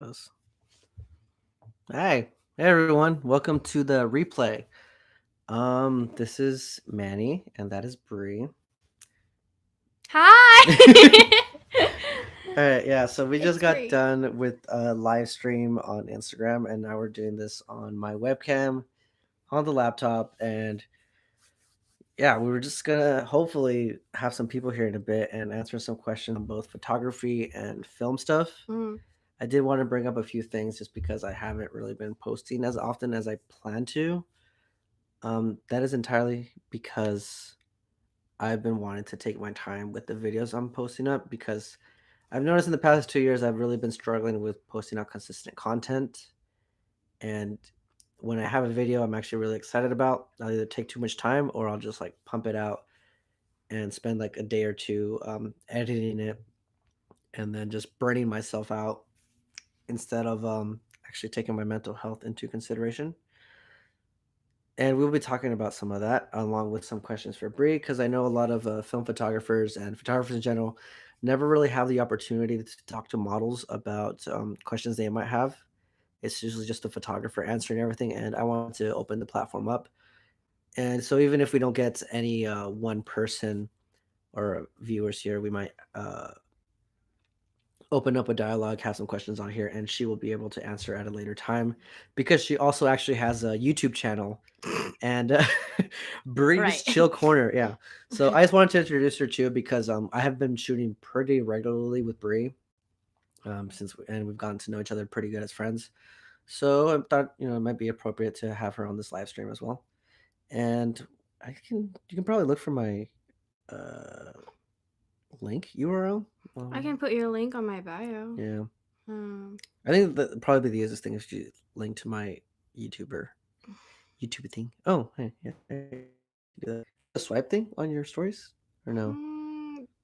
Us. Hey, everyone, welcome to the replay. This is Manny, and that is Bree. Hi. All right, yeah. So we just It's got Brie. done with a live stream on Instagram, and now we're doing this on my webcam on the laptop. And yeah, we were just gonna hopefully have some people here in a bit and answer some questions on both photography and film stuff. Mm. I did want to bring up a few things just because I haven't really been posting as often as I plan to. That is entirely because I've been wanting to take my time with the videos I'm posting up because I've noticed in the past 2 years I've really been struggling with posting out consistent content. And when I have a video I'm actually really excited about, I'll either take too much time or I'll just like pump it out and spend like a day or two editing it and then just burning myself out instead of actually taking my mental health into consideration. And we'll be talking about some of that along with some questions for Bree because I know a lot of film photographers and photographers in general never really have the opportunity to talk to models about questions they might have. It's usually just a photographer answering everything, and I want to open the platform up. And so even if we don't get any one person or viewers here, we might open up a dialogue, have some questions on here, and she will be able to answer at a later time because she also actually has a YouTube channel and Bree's Right. Chill Corner. Yeah. So I just wanted to introduce her too because I have been shooting pretty regularly with Bree and we've gotten to know each other pretty good as friends. So I thought it might be appropriate to have her on this live stream as well. And you can probably look for my uh, link URL. I can put your link on my bio. Yeah. Hmm. I think that probably be the easiest thing if you link to my YouTuber YouTube thing. Oh, hey, yeah, do that. The swipe thing on your stories or no?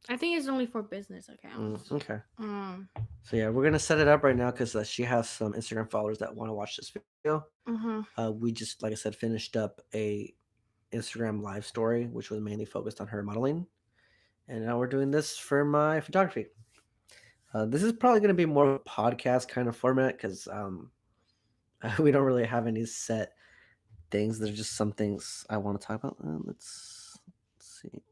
I think it's only for business accounts. Okay. Mm. So yeah, we're gonna set it up right now because she has some Instagram followers that want to watch this video. Mm-hmm. We just, like I said, finished up a Instagram live story, which was mainly focused on her modeling, and now we're doing this for my photography. This is probably gonna be more of a podcast kind of format because we don't really have any set things. There's just some things I want to talk about. Let's see.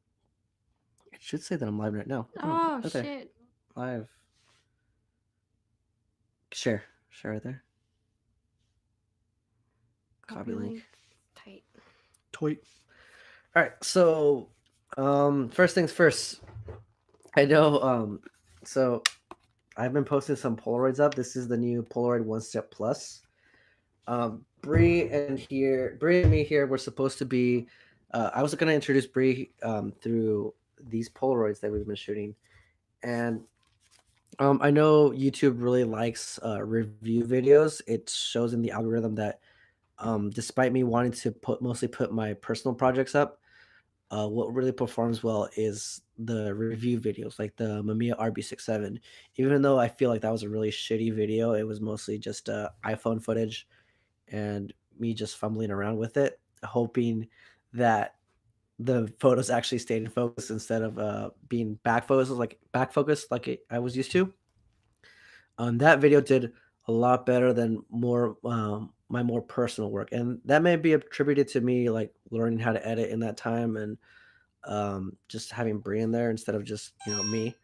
It should say that I'm live right now. Oh, Oh right there, shit. live. Share right there. Copy Copy link. link. Tight. Tweet. All right. So, first things first. I know. So I've been posting some Polaroids up. This is the new Polaroid One Step Plus. Bree and me here. We're supposed to be. I was going to introduce Bree through these Polaroids that we've been shooting, and I know YouTube really likes review videos. It shows in the algorithm that despite me wanting to mostly put my personal projects up, what really performs well is the review videos, like the Mamiya RB67. Even though I feel like that was a really shitty video, it was mostly just iPhone footage and me just fumbling around with it, hoping that the photos actually stayed in focus instead of being back focused like I was used to. That video did a lot better than my more personal work, and that may be attributed to me like learning how to edit in that time and just having Brie in there instead of just me.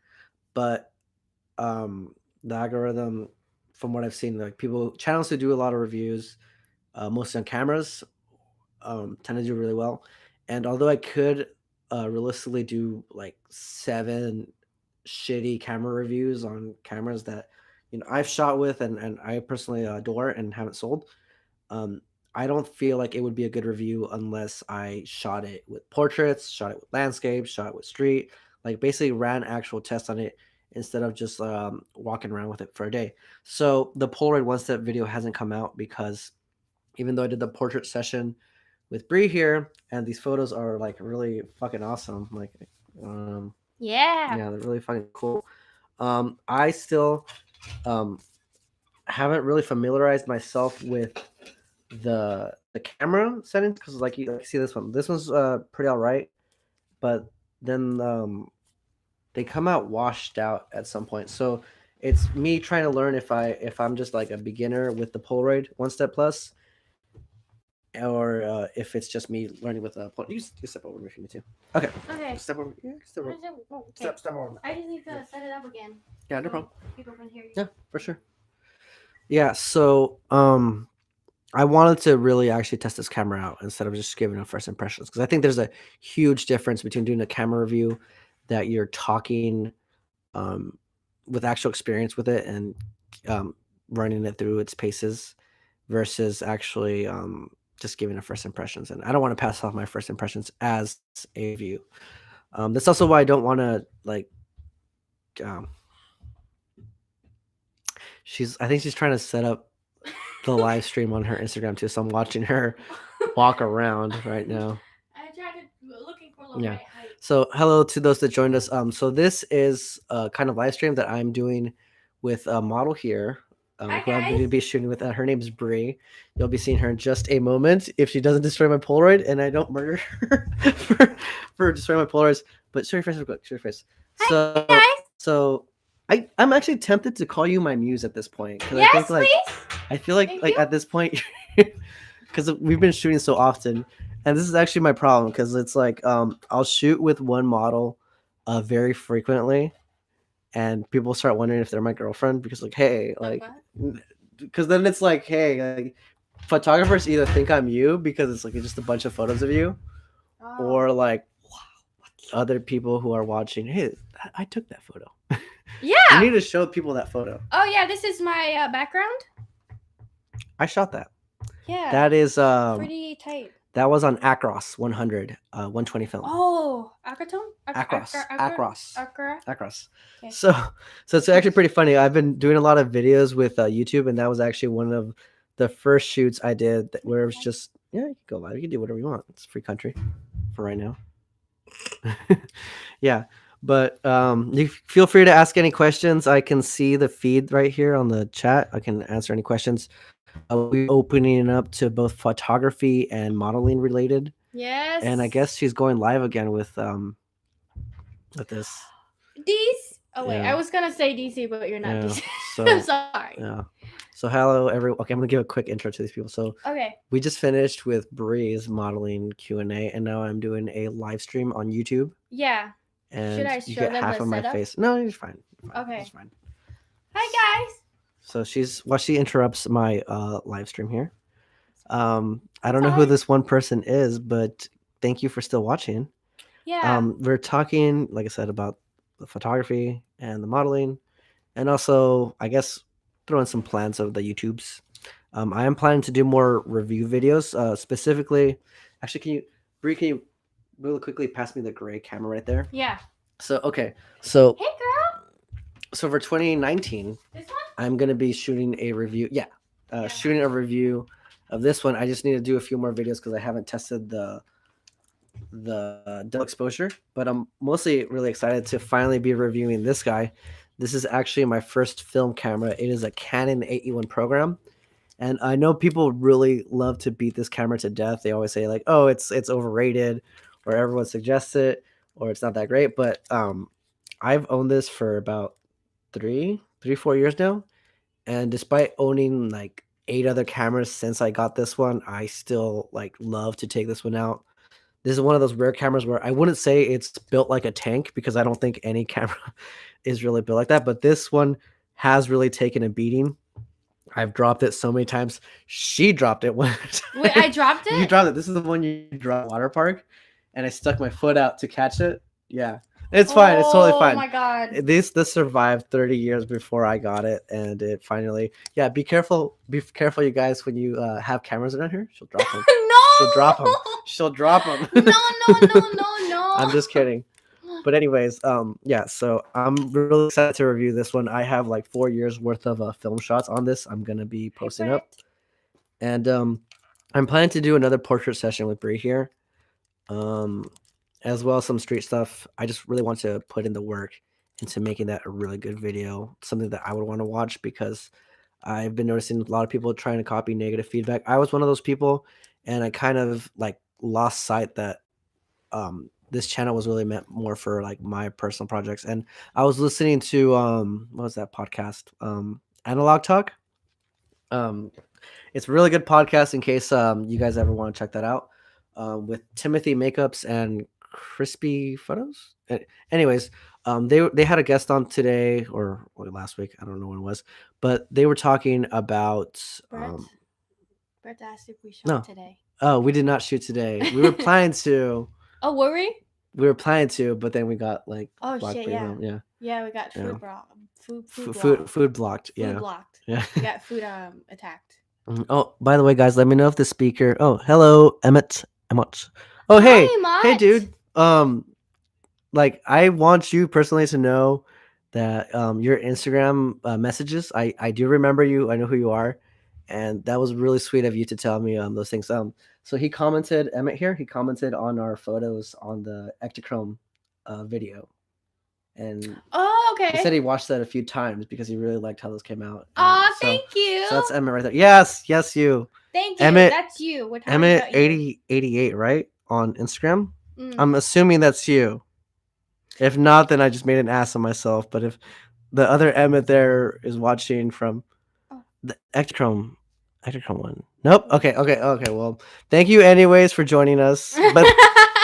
But the algorithm, from what I've seen, like people channels who do a lot of reviews, mostly on cameras, tend to do really well. And although I could realistically do like 7 shitty camera reviews on cameras that I've shot with and I personally adore and haven't sold, um, I don't feel like it would be a good review unless I shot it with portraits, shot it with landscapes, shot it with street, like basically ran actual tests on it instead of just walking around with it for a day. So the Polaroid one step video hasn't come out because even though I did the portrait session with Bree here, and these photos are like really fucking awesome. Like, um, Yeah. yeah, they're really fucking cool. I still um, haven't really familiarized myself with the camera settings because like you see this one. This one's pretty all right, but then they come out washed out at some point. So it's me trying to learn if I'm just like a beginner with the Polaroid One Step Plus, or if it's just me learning with a Polaroid. You step over if you need to. Okay. Okay. Step over. Yeah, step over. Okay. Step over. I just need to set it up again. Yeah, no problem. People can hear you. Yeah, for sure. Yeah, so I wanted to really actually test this camera out instead of just giving a first impressions, because I think there's a huge difference between doing a camera review that you're talking um, with actual experience with it and um, running it through its paces versus actually just giving a first impressions. And I don't want to pass off my first impressions as a review. That's also why I don't want to like. Um, I think she's trying to set up the live stream on her Instagram too. So I'm watching her walk around right now. I tried looking for a little Yeah. right height. So hello to those that joined us. So this is a kind of live stream that I'm doing with a model here, Hi, who I'm going to guys. be shooting with. Her name's Bree. You'll be seeing her in just a moment if she doesn't destroy my Polaroid and I don't murder her for destroying my Polaroids. But show your face real quick. Show your face. Hi, guys. So I'm actually tempted to call you my muse at this point. 'Cause Yes, I think, like, please. I feel like Thank you. at this point, because we've been shooting so often, and this is actually my problem, because it's like I'll shoot with one model very frequently, and people start wondering if they're my girlfriend, because like, hey, like, because then it's like, hey, like, photographers either think I'm you because it's like just a bunch of photos of you, or like other people who are watching, hey, I took that photo. Yeah. You need to show people that photo. Oh yeah, this is my background. I shot that. Yeah. That is pretty tight. that was on Acros 100 120 film. Oh, Acrotone? Acros. Okay. So it's actually pretty funny. I've been doing a lot of videos with YouTube, and that was actually one of the first shoots I did where it was just, yeah, you can go live, you can do whatever you want. It's a free country for right now. Yeah, but you feel free to ask any questions. I can see the feed right here on the chat. I can answer any questions. We're opening up to both photography and modeling related. Yes. And I guess she's going live again with this. D's. Oh wait, Yeah. I was gonna say DC, but you're not Yeah, DC. so I'm sorry. yeah. So hello everyone. Okay, I'm gonna give a quick intro to these people. So Okay. we just finished with Bree's modeling Q&A, and now I'm doing a live stream on YouTube. Yeah. And Should I you show get them half the of my setup? face. No, you're fine. You're fine. Okay. It's fine. Hi guys. So she interrupts my live stream here. I don't know who Sorry. this one person is, but thank you for still watching. Yeah. We're talking, like I said, about the photography and the modeling, and also, I guess, throw in some plans of the YouTubes. I am planning to do more review videos. Specifically, actually, Bree, can you really quickly pass me the gray camera right there? Yeah. So okay, so Hey girl. so for 2019, This one? I'm gonna be shooting a review. Yeah, shooting a review of this one. I just need to do a few more videos because I haven't tested the double exposure, but I'm mostly really excited to finally be reviewing this guy. This is actually my first film camera. It is a Canon 8E1 program, and I know people really love to beat this camera to death. They always say like, "Oh, it's overrated," or everyone suggests it, or it's not that great. But I've owned this for about 4 years now, and despite owning like 8 other cameras since I got this one, I still like love to take this one out. This is one of those rare cameras where I wouldn't say it's built like a tank, because I don't think any camera is really built like that, but this one has really taken a beating. I've dropped it so many times. She dropped it one time. Wait, I dropped it? You dropped it. This is the one you dropped at water park, and I stuck my foot out to catch it. Yeah. It's fine. It's totally fine. Oh my god. This survived 30 years before I got it, and it finally. Yeah, be careful. Be careful, you guys, when you have cameras around here. She'll drop them. No. She'll drop them. She'll drop them. No. I'm just kidding. But anyways, yeah. So I'm really excited to review this one. I have like 4 years worth of film shots on this. I'm gonna be posting up, and I'm planning to do another portrait session with Bree here. As well as some street stuff. I just really want to put in the work into making that a really good video, something that I would want to watch, because I've been noticing a lot of people trying to copy negative feedback. I was one of those people, and I kind of like lost sight that this channel was really meant more for like my personal projects. And I was listening to what was that podcast? Analog Talk. Um, it's a really good podcast in case you guys ever want to check that out. With Timothy Makeups and Crispy Photos. Anyways, they had a guest on today or last week. I don't know when it was, but they were talking about Brett. Brett asked if we shot no. today. Oh, we did not shoot today. We were planning to. Oh, were we? We were planning to, but then we got like Oh blocked shit! pretty Yeah. well. Yeah. Yeah, we got Yeah. food blocked. Food blocked. Food blocked. Yeah. Food blocked. Yeah. We got food attacked. Oh, by the way, guys, let me know if the speaker. Oh, hello, Emmett. Oh, hey, Hi, hey, Mutt. dude. Like I want you personally to know that your Instagram messages. I do remember you. I know who you are, and that was really sweet of you to tell me those things. So he commented, Emmett here. He commented on our photos on the Ektachrome video, and Oh, he said okay. he watched that a few times because he really liked how those came out. Aw, So thank you. that's Emmett right there. Yes, you. Thank you. Emmett- That's you. What time Emmett about you? 88, right? On Instagram. Mm. I'm assuming that's you. If not, then I just made an ass of myself. But if the other Emmett there is watching from Oh. the Ektachrome one. Nope. Okay. Well, thank you anyways for joining us. But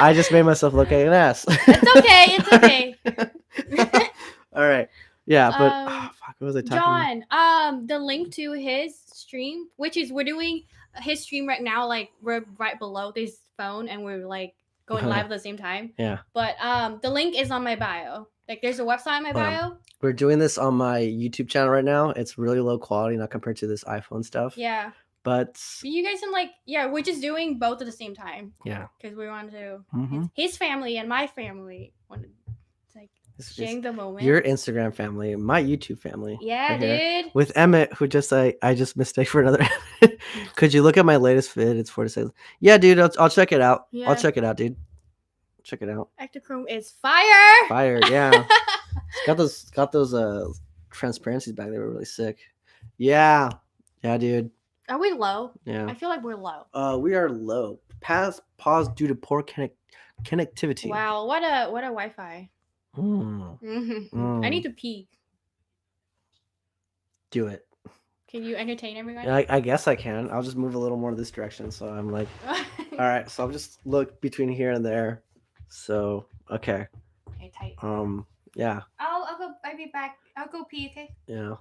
I just made myself look like an ass. It's okay. It's okay. All right. Yeah, but fuck, what was I talking about? John, the link to his stream, which is we're doing his stream right now, like we're right below this phone and we're like going live at the same time. Yeah. But the link is on my bio. Like there's a website on my bio. We're doing this on my YouTube channel right now. It's really low quality, not compared to this iPhone stuff. Yeah. But you guys can we're just doing both at the same time. Yeah. Because we wanted to Mhm. his family and my family wanted sharing the moment. Your Instagram family, my YouTube family. Yeah, right here. dude. With Emmett, who just I just mistake for another. Could you look at my latest vid? It's 46. Yeah, dude, I'll check it out. Yeah. I'll check it out, dude. Check it out. Ektachrome is fire. Fire, yeah. got those transparencies back. They were really sick. Yeah, dude. Are we low? Yeah. I feel like we're low. We are low. Pause due to poor connectivity. Wow, what a Wi-Fi. I need to pee. Do it. Can you entertain everyone? I guess I can. I'll just move a little more this direction. So I'm like, all right. So I'll just look between here and there. So okay. Okay, tight. Yeah. I'll be back. I'll go pee. Okay. Yeah.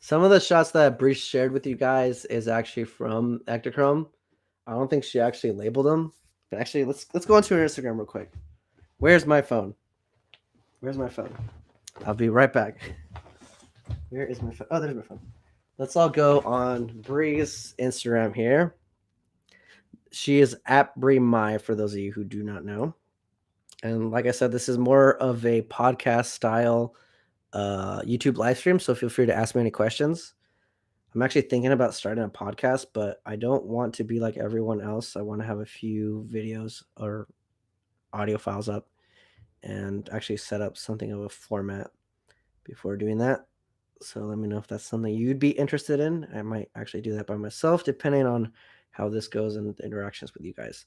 Some of the shots that Bree shared with you guys is actually from Ektachrome. I don't think she actually labeled them. But actually, let's go onto her Instagram real quick. Where's my phone? I'll be right back. Where is my phone? Oh, there's my phone. Let's all go on Bree's Instagram here. She is at Bree Mai for those of you who do not know. And like I said, this is more of a podcast style YouTube live stream. So feel free to ask me any questions. I'm actually thinking about starting a podcast, but I don't want to be like everyone else. I want to have a few videos or audio files up and actually set up something of a format before doing that. So let me know if that's something you'd be interested in. I might actually do that by myself, depending on how this goes and the interactions with you guys.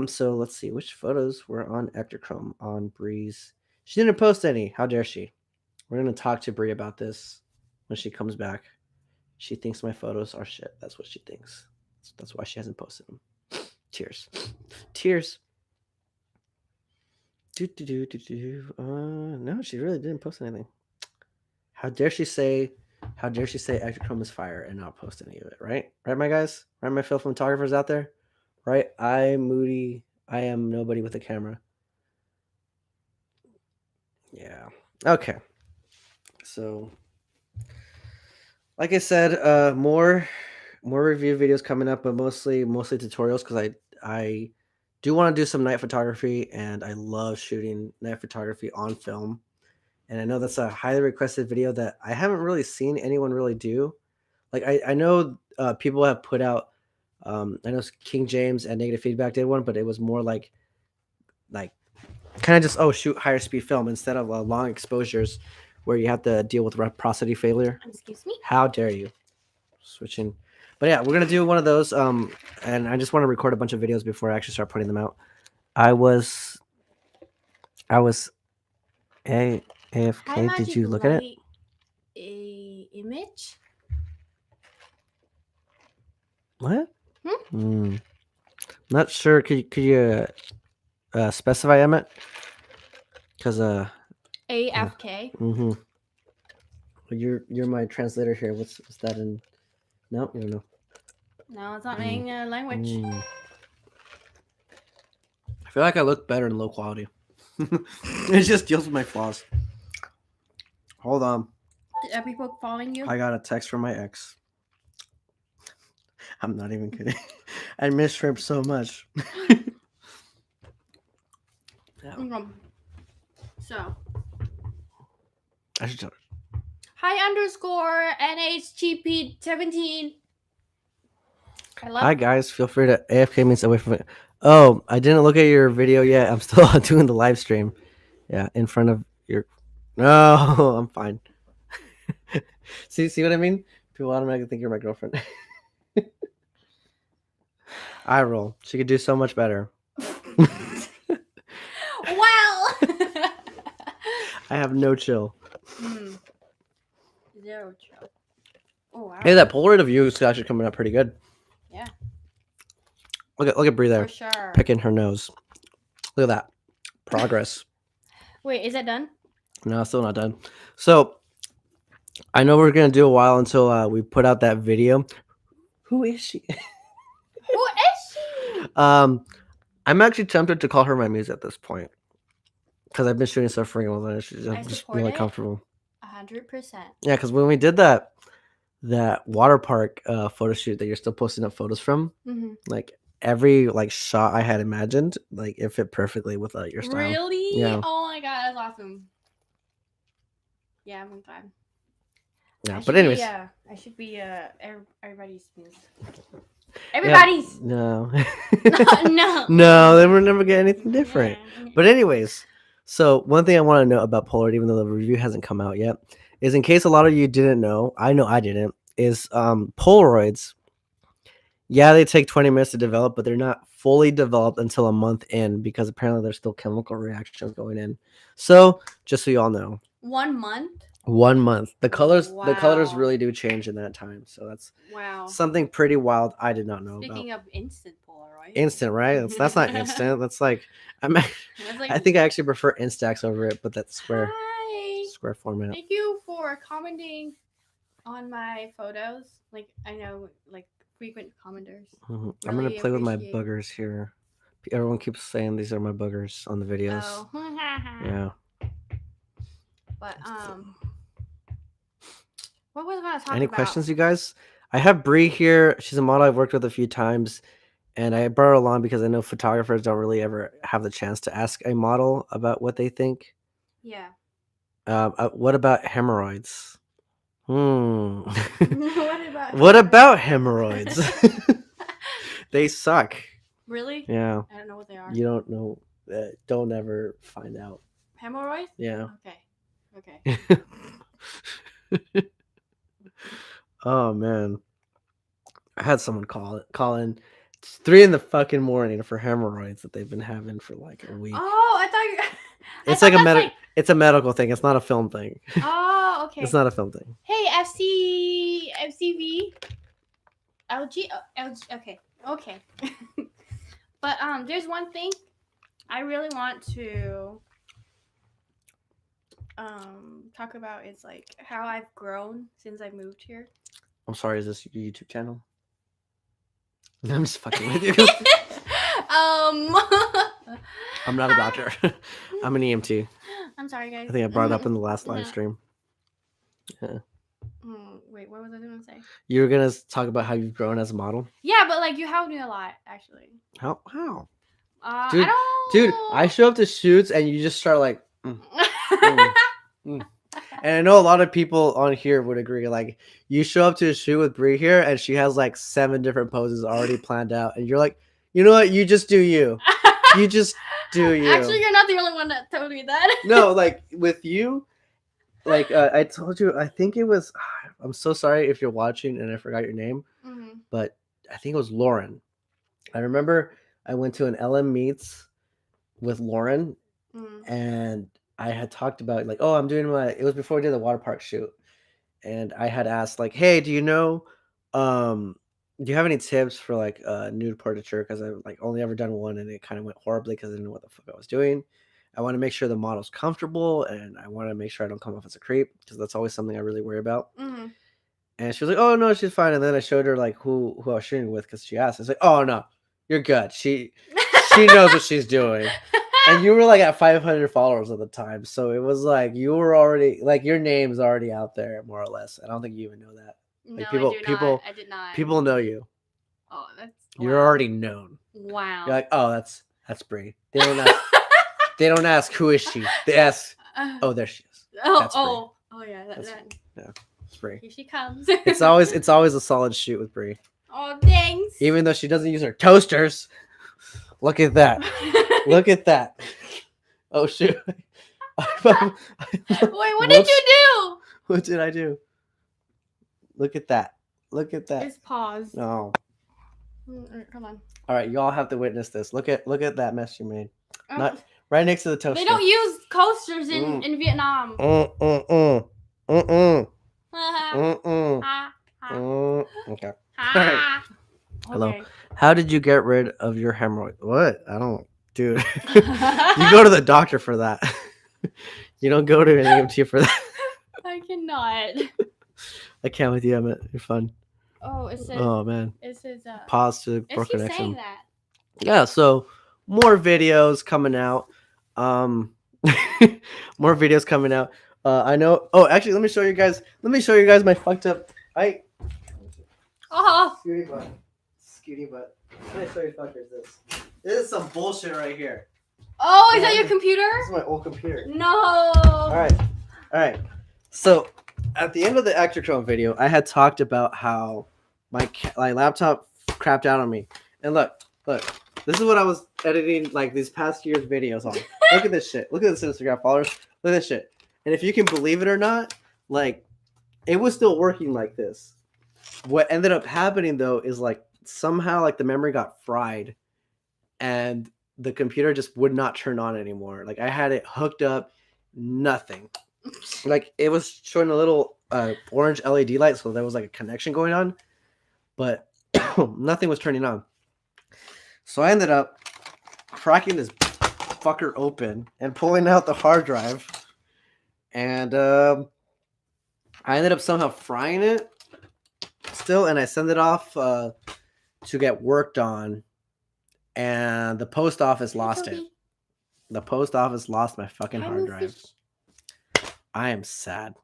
So let's see which photos were on Ektachrome on Bree's. She didn't post any. How dare she? We're gonna talk to Bree about this when she comes back. She thinks my photos are shit. That's what she thinks. That's why she hasn't posted them. Tears. No, she really didn't post anything. How dare she say Ektachrome is fire and not post any of it, right? Right, my guys? Right, my film photographers out there? Right? Moody. I am nobody with a camera. Yeah. Okay. So, like I said, more review videos coming up, but mostly tutorials because I do want to do some night photography and I love shooting night photography on film. And I know that's a highly requested video that I haven't really seen anyone really do. Like I know people have put out. I know King James and Negative Feedback did one, but it was more like kind of just shoot higher speed film instead of long exposures where you have to deal with reciprocity failure. Excuse me. How dare you? Switching. But yeah, we're gonna do one of those. And I just want to record a bunch of videos before I actually start putting them out. I was a Hi AFK. Did Magic you look at it? Light image. What? Not sure. Could you specify, Emmett? Because AFK. mm-hmm. You're my translator here. What's that in? No, you don't know. No, it's not in language. I feel like I look better in low quality. It just deals with my flaws. Hold on. Are people following you? I got a text from my ex. I'm not even kidding. I miss shrimp so much. Yeah. So, I should tell her. hi _NHGP17. I love Hi guys, feel free to AFK means away from it. Oh, I didn't look at your video yet. I'm still doing the live stream. Yeah, in front of your. No, I'm fine. See what I mean? People automatically think you're my girlfriend. I roll. She could do so much better. Wow. I have no chill. Zero chill. Oh wow. Hey, that Polaroid of you is actually coming up pretty good. Yeah. Look at Brie there, For sure. picking her nose. Look at that progress. Wait, is that done? No, still not done. So I know we're gonna do a while until we put out that video. Who is she? Who is she? I'm actually tempted to call her my muse at this point because I've been shooting stuff for her and she's I just support really it. comfortable. 100%. Yeah, because when we did that water park photo shoot that you're still posting up photos from, like every shot I had imagined, like it fit perfectly with your style. Really? Yeah. Oh my god, that's awesome. Yeah, I'm glad. Yeah, but anyways. I should be everybody's muse. Everybody's. Yeah, no. No. No, then we'll never get anything different. Yeah. But anyways, so one thing I want to know about Polaroid, even though the review hasn't come out yet, is in case a lot of you didn't know I didn't, is Polaroids. Yeah, they take 20 minutes to develop, but they're not fully developed until a month in because apparently there's still chemical reactions going in. So just so you all know. 1 month? 1 month. The colors Wow. really do change in that time. So that's Wow. something pretty wild I did not know Speaking about. of instant Polaroid. Instant, right? That's not instant. That's like I think I actually prefer Instax over it, but that's square format. Thank you for commenting on my photos. Like I know, like frequent commenters. I'm gonna play with my boogers here. Everyone keeps saying these are my boogers on the videos. Oh. Yeah. But what was I gonna talk about? Any questions, you guys? I have Brie here. She's a model I've worked with a few times, and I brought her along because I know photographers don't really ever have the chance to ask a model about what they think. Yeah. What about hemorrhoids? What about hemorrhoids? They suck. Really? Yeah. I don't know what they are. You don't know. Don't ever find out. Hemorrhoids? Yeah. Okay. Oh man, I had someone call in. It's 3 in the fucking morning for hemorrhoids that they've been having for like a week. Oh, I thought it's like it's a medical thing. It's not a film thing. Oh, okay. It's not a film thing. Hey, FCV, LG, okay. But there's one thing I really want to talk about is like how I've grown since I moved here. I'm sorry, is this your YouTube channel? I'm just fucking with you. I'm not a doctor. I'm an EMT. I'm sorry, guys. I think I brought it up in the last live stream. Yeah. Wait, what was I going to say? You were gonna talk about how you've grown as a model. Yeah, but like you helped me a lot, actually. How? Dude, I show up to shoots and you just start like. And I know a lot of people on here would agree. Like, you show up to a shoot with Brie here, and she has like 7 different poses already planned out, and you're like, you know what? You just do you. You just do you. Actually, you're not the only one that told me that. No, like with you, like I told you. I think it was. I'm so sorry if you're watching and I forgot your name, but I think it was Lauren. I remember I went to an LM Meets with Lauren, Mm. and I had talked about like, oh, I'm doing my. It was before I did the water park shoot, and I had asked like, hey, do you know, um, do you have any tips for like nude portraiture? Because I've like only ever done one, and it kind of went horribly because I didn't know what the fuck I was doing. I want to make sure the model's comfortable, and I want to make sure I don't come off as a creep because that's always something I really worry about. Mm. And she was like, "Oh no, she's fine." And then I showed her like who I was shooting with because she asked. I was like, "Oh no, you're good. She knows what she's doing." And you were like at 500 followers at the time, so it was like you were already like your name's already out there more or less. I don't think you even know that. No, Like I do not. I did not. people know you. Oh, that's You're wow. already known. Wow. You're like, oh, that's Brie. They don't ask. They don't ask who is she. They ask, oh, there she is. That's Brie. Oh yeah. That's- Yeah, it's Brie. Here she comes. It's always a solid shoot with Brie. Oh, thanks. Even though she doesn't use her toasters. Look at that. Look at that. Oh shoot. Wait, what did you do? What did I do? Look at that. Look at that. It's paused. No. Come on. All right, y'all have to witness this. Look at that mess you made. Oh, Not right next to the toaster. they don't use coasters in Vietnam. Okay. Alright. Hello. Okay. How did you get rid of your hemorrhoid? What? I don't, dude. You go to the doctor for that. You don't go to an EMT for that. I cannot. I can't with you, Emmett. You're fun. Oh, it says. Oh man. It says. Pause to Is poor he connection. saying that? Yeah, so more videos coming out. More videos coming out. I know. Oh, actually, let me show you guys. My fucked up. Oh. Scooty butt. Let me show you fuckers this. This is some bullshit right here. Oh, is that your computer? This is my old computer. No. All right. So at the end of the Ectochrome video, I had talked about how my laptop crapped out on me. And look. This is what I was editing like these past year's videos on. Look at this shit. Look at this Instagram followers. Look at this shit. And if you can believe it or not, like it was still working like this. What ended up happening though is like somehow like the memory got fried and the computer just would not turn on anymore. Like I had it hooked up, nothing. Like it was showing a little orange LED light, so there was like a connection going on, but nothing was turning on. So I ended up cracking this fucker open and pulling out the hard drive, and I ended up somehow frying it still, and I sent it off to get worked on, and the post office lost it. The post office lost my fucking hard drive. I am sad.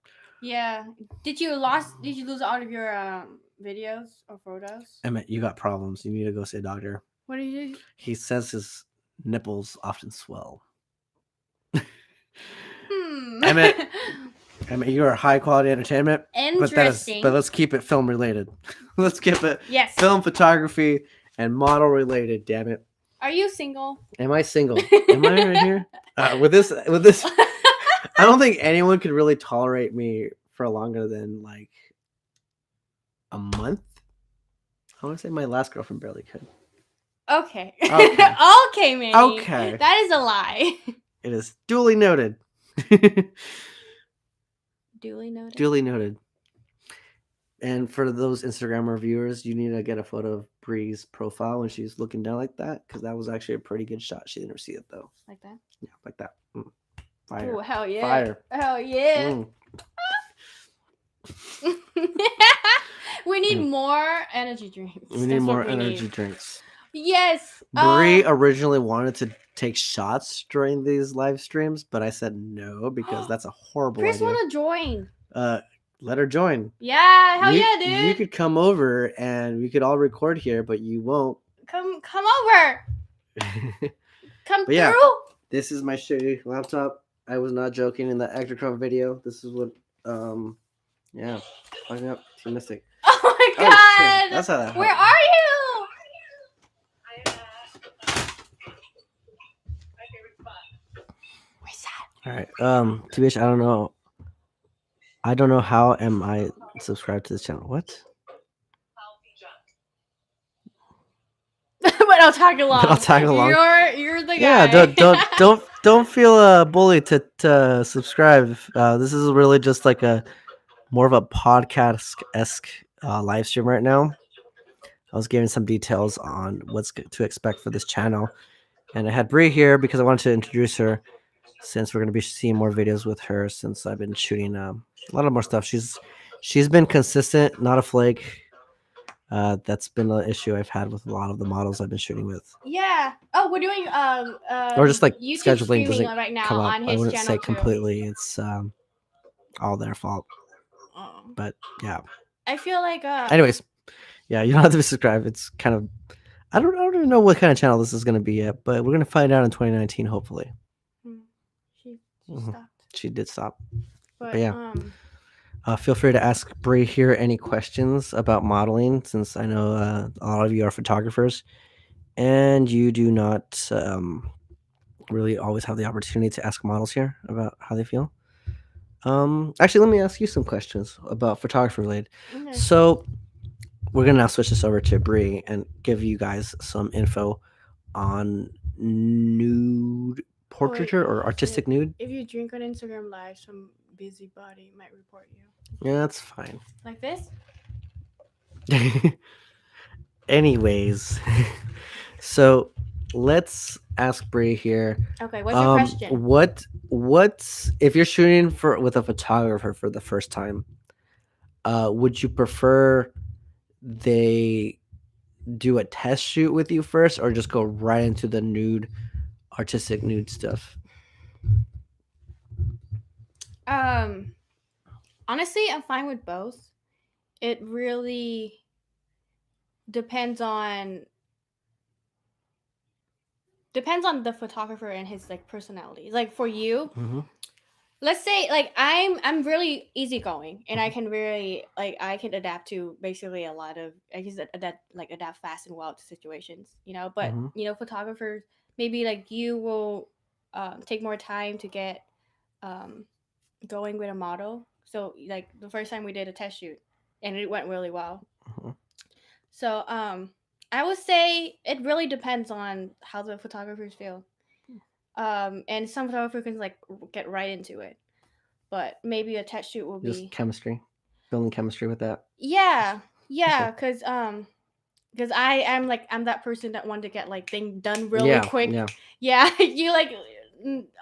Yeah. Did you lose all of your videos or photos? Emmett, you got problems. You need to go see a doctor. What did you do? He says his nipples often swell. Emmett, you're a high quality entertainment. Interesting. But let's keep it film related. Let's keep it film photography and model related. Damn it. Are you single? Am I single? Am I right here? With this, I don't think anyone could really tolerate me for longer than like a month. I want to say my last girlfriend barely could. Okay. Okay. Okay, Manny. Okay. That is a lie. It is duly noted. Duly noted. Duly noted. And for those Instagram reviewers, you need to get a photo of Bree's profile when she's looking down like that, because that was actually a pretty good shot. She didn't see it though. Like that? Yeah, like that. Fire. Oh, hell yeah. Fire. Hell yeah. We need more energy drinks. We need more energy drinks. Yes. Bree originally wanted to take shots during these live streams, but I said no because that's a horrible Chris idea. want to join. Let her join. Yeah, hell yeah, dude. You could come over and we could all record here, but you won't. Come over. Come through. Yeah, this is my shitty laptop. I was not joking in the Ectochrome video. This is what, yeah, fucking up, Team Mystic. Oh my god! Oh, that's how that happened. Where are you? Where's that? All right, TBH, I don't know how am I subscribed to this channel. What? but I'll tag along. I'll tag along. You're the guy. Yeah, don't feel bullied to subscribe. This is really just like a more of a podcast esque live stream right now. I was giving some details on what's to expect for this channel, and I had Bree here because I wanted to introduce her, since we're going to be seeing more videos with her. Since I've been shooting a lot of more stuff, she's been consistent, not a flake. That's been an issue I've had with a lot of the models I've been shooting with. Yeah. Oh, we're doing Or just like YouTube scheduling streaming doesn't right now come up. on I his wouldn't channel say too. completely. It's all their fault. Oh. But yeah. I feel like Anyways, yeah, you don't have to be subscribed. It's kind of I don't even know what kind of channel this is going to be yet, but we're going to find out in 2019 hopefully. She Mhm. stopped. She did stop. But yeah. Feel free to ask Bree here any questions about modeling, since I know a lot of you are photographers and you do not really always have the opportunity to ask models here about how they feel. Actually, let me ask you some questions about photography related. okay. So we're gonna now switch this over to Bree and give you guys some info on nude portraiture or artistic nude. If you drink on Instagram Live, some busybody might report you. Yeah, that's fine. Like this? Anyways, so let's ask Bree here. Okay, what's your question? What's if you're shooting with a photographer for the first time? Would you prefer they do a test shoot with you first, or just go right into the artistic nude stuff? Honestly, I'm fine with both. It really depends on the photographer and his like personality. Like for you, let's say like I'm really easygoing and I can really I can adapt to basically a lot of I just adapt fast and well to situations, but photographers maybe like you will take more time to get going with a model. So like the first time we did a test shoot and it went really well. So I would say it really depends on how the photographers feel. And some photographers can like get right into it, but maybe a test shoot will just be chemistry, building chemistry with that. Yeah, because I'm that person that wanted to get like things done really quick. Yeah, you like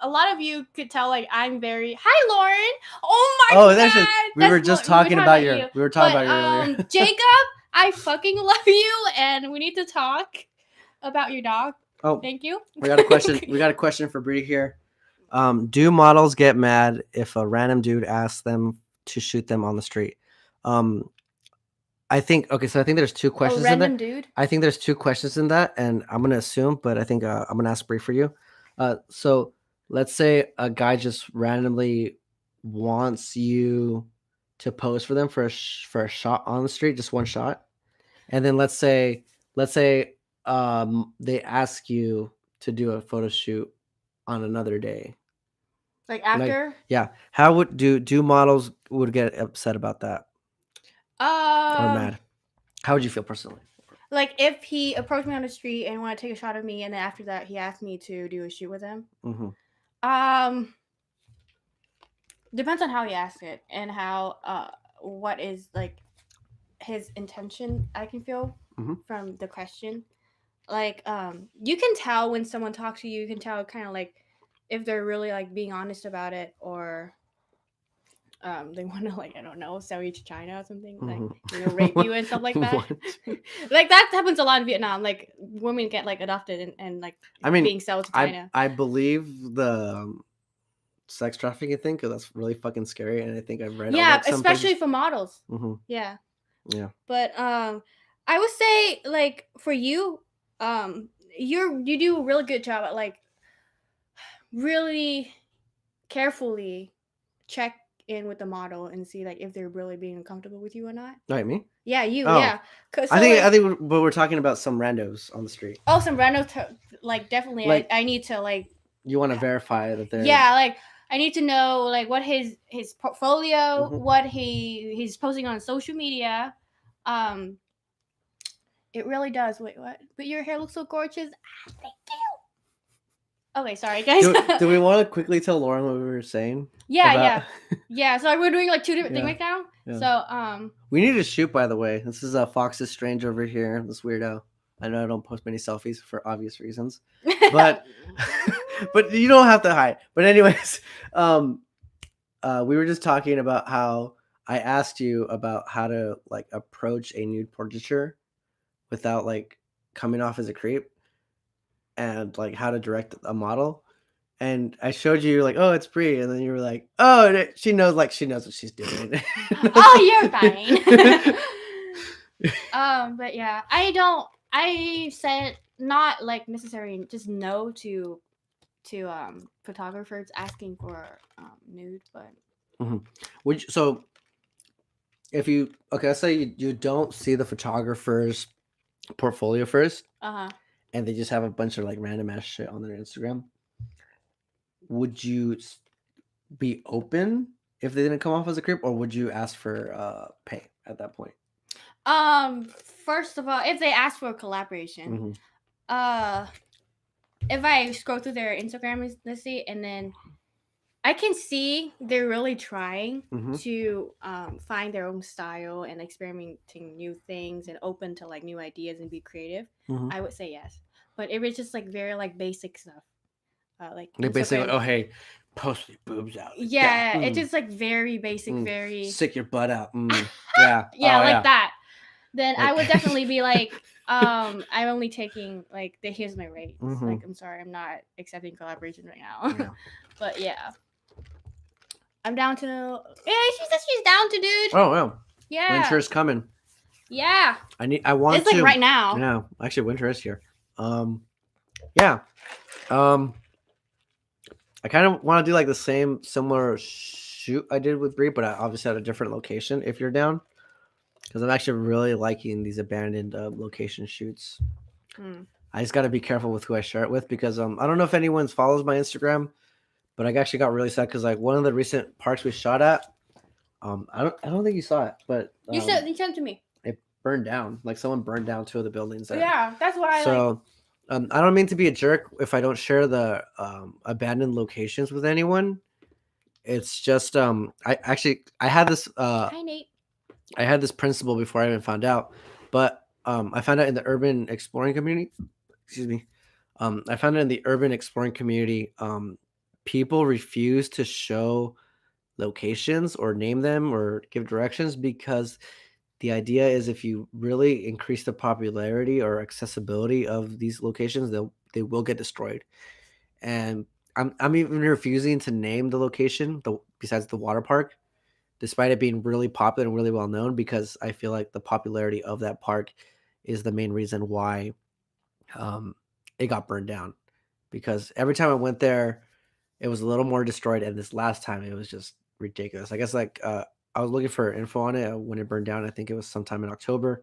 a lot of you could tell like I'm very hi Lauren. Oh my god, we were just talking about you. We were talking about you earlier. Jacob, I fucking love you, and we need to talk about your dog. Oh, thank you. We got a question. We got a question for Bree here. Do models get mad if a random dude asks them to shoot them on the street? I think so I think there's two questions in that. Dude? I think there's two questions in that, and I'm gonna assume, but I think I'm gonna ask Bree for you. So let's say a guy just randomly wants you to pose for them for a shot on the street, just one shot, and then let's say they ask you to do a photo shoot on another day. Like after? Yeah. How would do models would get upset about that? Or mad? How would you feel personally? Like if he approached me on the street and wanted to take a shot of me, and then after that he asked me to do a shoot with him. Depends on how he asked it and how what is like his intention. I can feel from the question. Like you can tell when someone talks to you. You can tell kind of like if they're really like being honest about it, or they want to like I don't know sell you to China or something, like rape you and stuff like that. Like that happens a lot in Vietnam. Like women get like adopted and like being sold to China. I believe the sex trafficking thing because that's really fucking scary, and I think I've read especially for models. Yeah. But I would say like for you, you do a really good job at like really carefully check in with the model and see like if they're really being uncomfortable with you or not. Right, me? Yeah, you. Oh. Yeah, because I think, but we're talking about some randos on the street. Oh, some randos, like definitely. Like, I need to like. You want to verify that they're. Yeah, like I need to know like what his portfolio, what he's posting on social media, It really does. Wait, what? But your hair looks so gorgeous. Ah, thank you. Okay, sorry guys. Do we want to quickly tell Lauren what we were saying Yeah, about? yeah. So we're doing like two different things Yeah, right now. yeah. So We need to shoot, by the way. This is Fox's Strange over here. This weirdo. I know I don't post many selfies for obvious reasons, but but you don't have to hide. But anyways, we were just talking about how I asked you about how to like approach a nude portraiture without like coming off as a creep, and like how to direct a model. And I showed you like, oh, it's Brie, and then you were like, oh, she knows what she's doing. oh, you're fine. But yeah, I said not like necessarily just no to photographers asking for nude, but So if you let's say you don't see the photographer's portfolio first, and they just have a bunch of like random ass shit on their Instagram, would you be open if they didn't come off as a creep, or would you ask for pay at that point? First of all, if they ask for a collaboration, if I scroll through their Instagram, let's see, and then I can see they're really trying to find their own style and experimenting new things and open to like new ideas and be creative. I would say yes, but if it's just like very like basic stuff, like basically like, oh hey, post your boobs out. Yeah, it's just like very basic, very stick your butt out. Yeah, yeah, like that. Then I would definitely be like, I'm only taking like here's my rates. Like I'm sorry, I'm not accepting collaboration right now. Yeah. But yeah. I'm down to. Yeah, she says she's down to, dude. Oh yeah. Yeah. Winter's coming. Yeah. I want it's to. Like right now. Yeah, actually, winter is here. Yeah. I kind of want to do like the similar shoot I did with Brie, but I obviously at a different location. If you're down, because I'm actually really liking these abandoned location shoots. I just got to be careful with who I share it with because I don't know if anyone follows my Instagram. But I actually got really sad because like one of the recent parks we shot at, I don't think you saw it, but you sent it to me. It burned down. Like someone burned down 2 of the buildings there. Yeah, that's why. So, I don't mean to be a jerk if I don't share the abandoned locations with anyone. It's just I had this Hi, Nate. I had this principle before I even found out, but I found out in the urban exploring community. Excuse me. I found it in the urban exploring community. People refuse to show locations or name them or give directions because the idea is if you really increase the popularity or accessibility of these locations, they will get destroyed. And I'm even refusing to name the location, besides the water park, despite it being really popular and really well known, because I feel like the popularity of that park is the main reason why it got burned down. Because every time I went there, it was a little more destroyed, and this last time it was just ridiculous. I guess like I was looking for info on it when it burned down. I think it was sometime in October,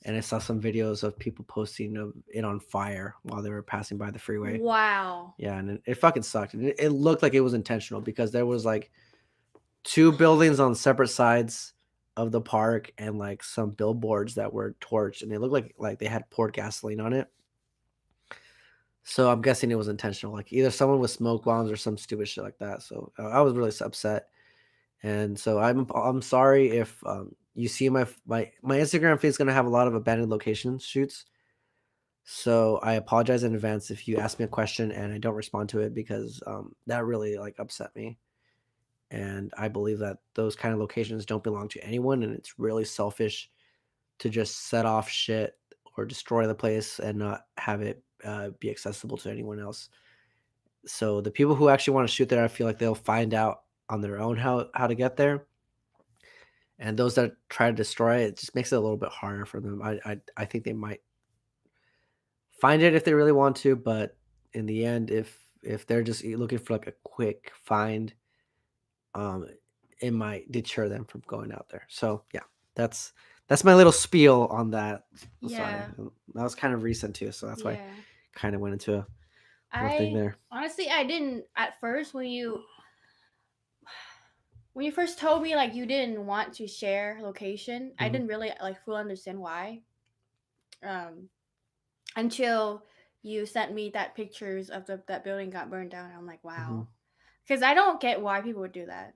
and I saw some videos of people posting of it on fire while they were passing by the freeway. Wow. Yeah, and it fucking sucked. And it looked like it was intentional because there was like 2 buildings on separate sides of the park and like some billboards that were torched, and they looked like they had poured gasoline on it. So I'm guessing it was intentional, like either someone with smoke bombs or some stupid shit like that. So I was really upset, and so I'm sorry if you see my Instagram feed is gonna have a lot of abandoned location shoots. So I apologize in advance if you ask me a question and I don't respond to it because that really like upset me. And I believe that those kind of locations don't belong to anyone, and it's really selfish to just set off shit or destroy the place and not have it be accessible to anyone else. So the people who actually want to shoot there, I feel like they'll find out on their own how to get there. And those that try to destroy it, just makes it a little bit harder for them. I think they might find it if they really want to, but in the end, if they're just looking for like a quick find, um, it might deter them from going out there. So yeah, that's my little spiel on that. Yeah. Sorry. That was kind of recent too, so that's why I kind of went into a thing there. Honestly, I didn't at first when you first told me like you didn't want to share location. I didn't really like fully understand why. um until you sent me that pictures of that building got burned down. I'm like, Hmm. wow, because I don't get why people would do that.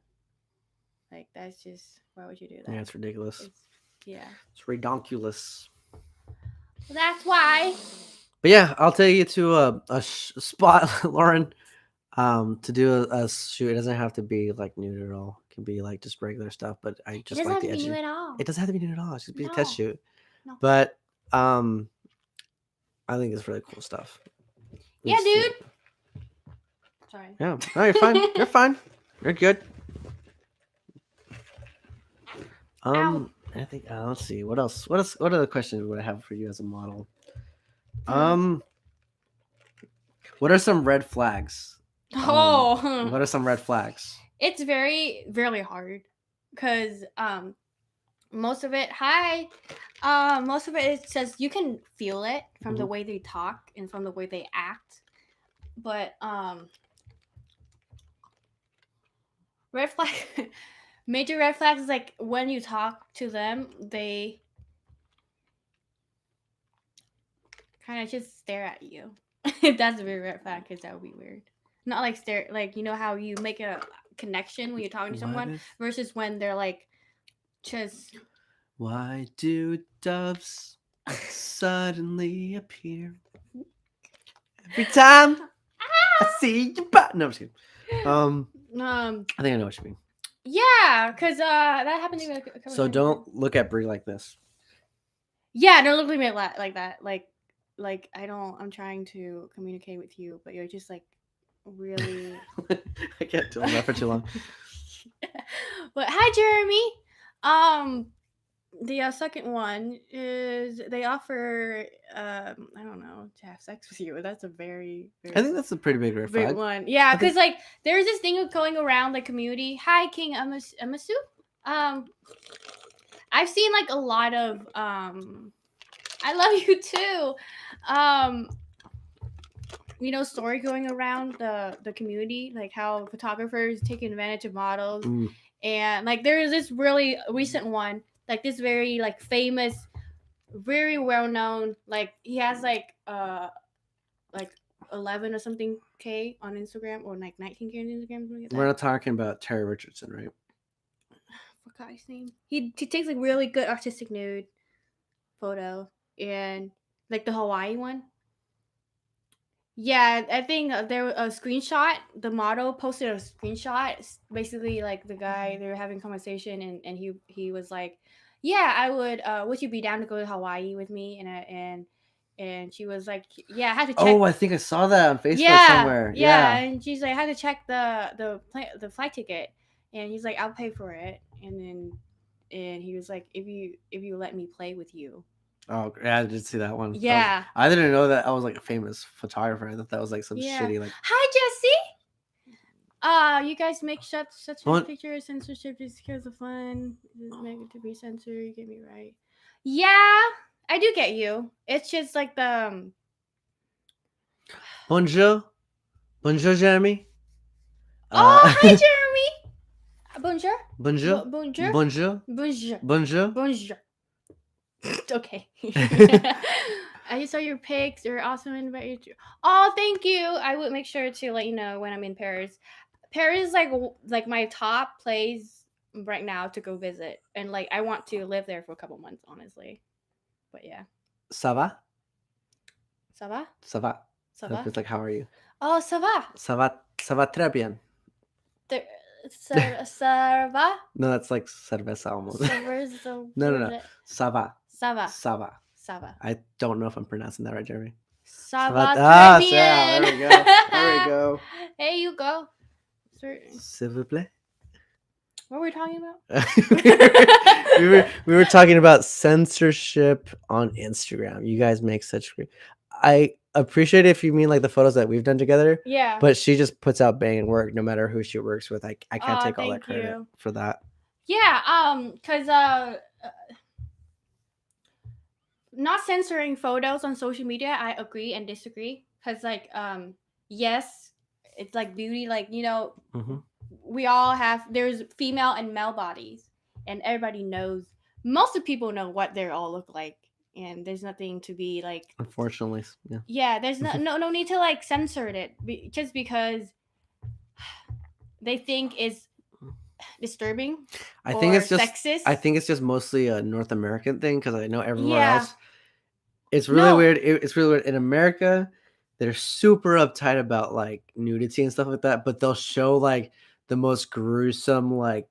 Like that's just why would you do Yeah, that? it's ridiculous. It's yeah. It's redonkulous. That's why. But yeah, I'll take you to spot, Lauren, to do a shoot. It doesn't have to be like nude at all. It can be like just regular stuff. But I It just doesn't like have the to be edge. you at all. It doesn't have to be nude at all. It should be a test No, shoot. no. But I think it's really cool stuff. Yeah, It's- dude. Sorry. Yeah. No, you're fine. You're fine. You're good. Ow. I think let's see. What else? What other questions would I have for you as a model? Hmm. What are some red flags? Oh, What are some red flags? it's very, really hard because most of it, most of it says you can feel it from the Mhm. way they talk and from the way they act, but red flag, major red flags is like when you talk to them, they kind of just stare at you. That's a very red flag because that would be weird. Not like stare, like you know how you make a connection when you're talking to someone What if- versus when they're like just Why do doves suddenly appear every time I see you? No, I'm just kidding. I think I know what you mean. yeah, because that happened to me a couple So times. don't look at Brie like this. Yeah, don't look at me like that. Like I don't. I'm trying to communicate with you, but you're just like really. I can't do that for too long. But hi, Jeremy. The second one is they offer I don't know, to have sex with you. That's a very, very I think that's a pretty big red big flag. one. Yeah, I think- because like there's this thing going around the community. Hi, King Amasu. I've seen like a lot of I love you too. Story going around the community, like how photographers taking advantage of models, Mm. and like there is this really recent one, like this very like famous, very well known, like he has like 11 or something K on Instagram or like 19K on Instagram. Something like We're that. not talking about Terry Richardson, right? Forgot his name. He takes like really good artistic nude photo, and like the Hawaii one. Yeah, I think there was a screenshot. The model posted a screenshot. Basically, like the guy they were having conversation, and he was like, "Yeah, I would you be down to go to Hawaii with me?" And she was like, "Yeah, I had to check." Oh, I think I saw that on Facebook yeah, somewhere. yeah, Yeah. and she's like, "I had to check the flight ticket," and he's like, "I'll pay for it," and he was like, "If you let me play with you." Oh, yeah, I did see that one. Yeah. I didn't know that I was like a famous photographer. I thought that was like some Yeah. shitty like. Hi, Jesse. You guys make such What? pictures. Censorship just kills the fun. Just make it to be censored. You get me right. Yeah, I do get you. It's just like the. Bonjour, bonjour, Jeremy. Oh, hi, Jeremy. Bonjour. Bonjour. Bonjour. Bonjour. Bonjour. Bonjour. Bonjour. Okay. I just saw your pics. You're awesome. Invite you to. Oh, thank you. I would make sure to let you know when I'm in Paris. Paris is like my top place right now to go visit, and like I want to live there for a couple months, honestly. But yeah, Ça va? ça va? Ça va. Ça va? It's like, how are you? Oh, ça va. Ça va. Ça va très bien. Ça va? No, that's like cerveza almost. No. Ça va. Ça va. Ça va. Ça va. I don't know if I'm pronouncing that right, Jeremy. Ça Ça va va- très yeah, bien. there we go. There we go. Hey, you go. S'il vous plaît. What were we talking about? we were talking about censorship on Instagram. You guys make such great. I appreciate if you mean like the photos that we've done together, Yeah. but she just puts out banging work no matter who she works with. I can't Aw, take all that thank credit you. for that. Yeah, cause not censoring photos on social media, I agree and disagree. Cause like yes, it's like beauty, like Hmm. we all have there's female and male bodies, and everybody knows. Most of people know what they all look like. and there's nothing to be like. Unfortunately, yeah. Yeah, there's no need to like censor it just because they think is disturbing I think or it's just I sexist. think it's just mostly a North American thing because I know everywhere Yeah. else it's really No. weird. It's really weird in America. They're super uptight about like nudity and stuff like that, but they'll show like the most gruesome like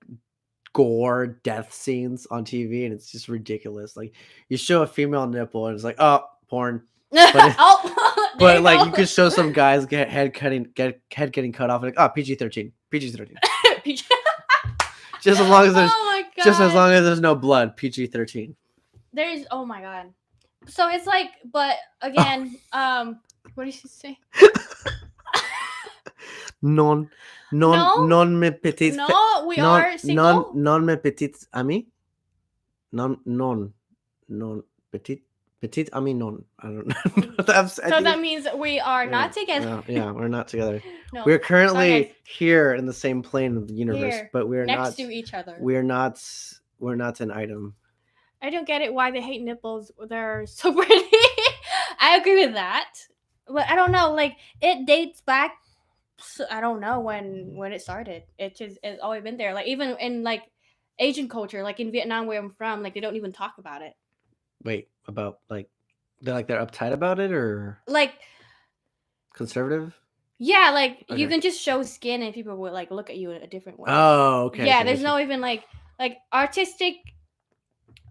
gore death scenes on TV, and it's just ridiculous. Like you show a female nipple, and it's like, oh, porn. But Oh, there but you like you go. could show some guys get head getting cut off, and like, oh, PG-13, PG-13. Just as long as there's Oh my god. just as long as there's no blood, PG-13. There's oh my god. So it's like, but again, what did she say? Non No, me petite no, we are single. non me petite amie. Non petite amie non. I don't know. I So think that means we are not together. yeah, we're not together. No, We're sorry, currently guys. here in the same plane of the universe, Here, but we're next not to each other. we're not an item. I don't get it why they hate nipples. They're so pretty. I agree with that, but I don't know. Like it dates back. I don't know when it started. It's always been there. Like even in like Asian culture, like in Vietnam where I'm from, like they don't even talk about it. Wait, about like they're uptight about it or Like conservative? yeah, like you Okay. can just show skin and people will like look at you in a different way. Oh, okay. Yeah, Okay, there's gotcha. no even like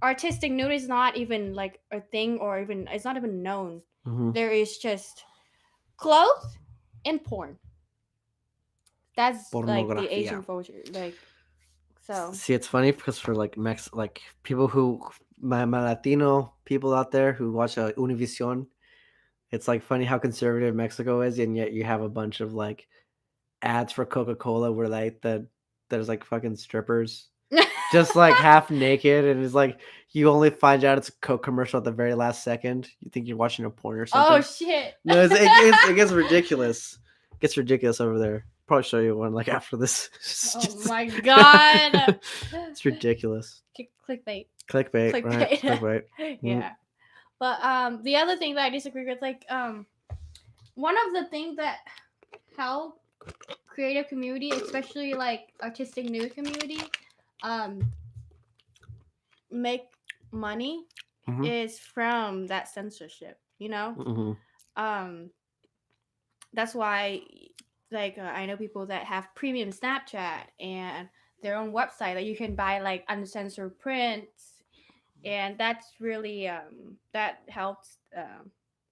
artistic nude is not even like a thing or even it's not even known. Mhm. There is just clothes and porn. That's like the Asian Pornografía. culture. Like so. See, it's funny because for like like people who my Latino people out there who watch Univision, it's like funny how conservative Mexico is, and yet you have a bunch of like ads for Coca-Cola where like there's like fucking strippers just like half naked, and it's like you only find out it's a Coke commercial at the very last second. You think you're watching a porn or Oh something. shit. No, it gets ridiculous. It gets ridiculous over there. Probably show you one like after this. Oh my god. It's ridiculous. Clickbait. Clickbait, right? Clickbait. Clickbait. Yeah. But the other thing that I disagree with, like one of the things that help creative community, especially like artistic nude community, um make money Mhm. is from that censorship, you know? Mhm. Um that's why like I know people that have premium Snapchat and their own website that you can buy like uncensored prints, and that's really that helps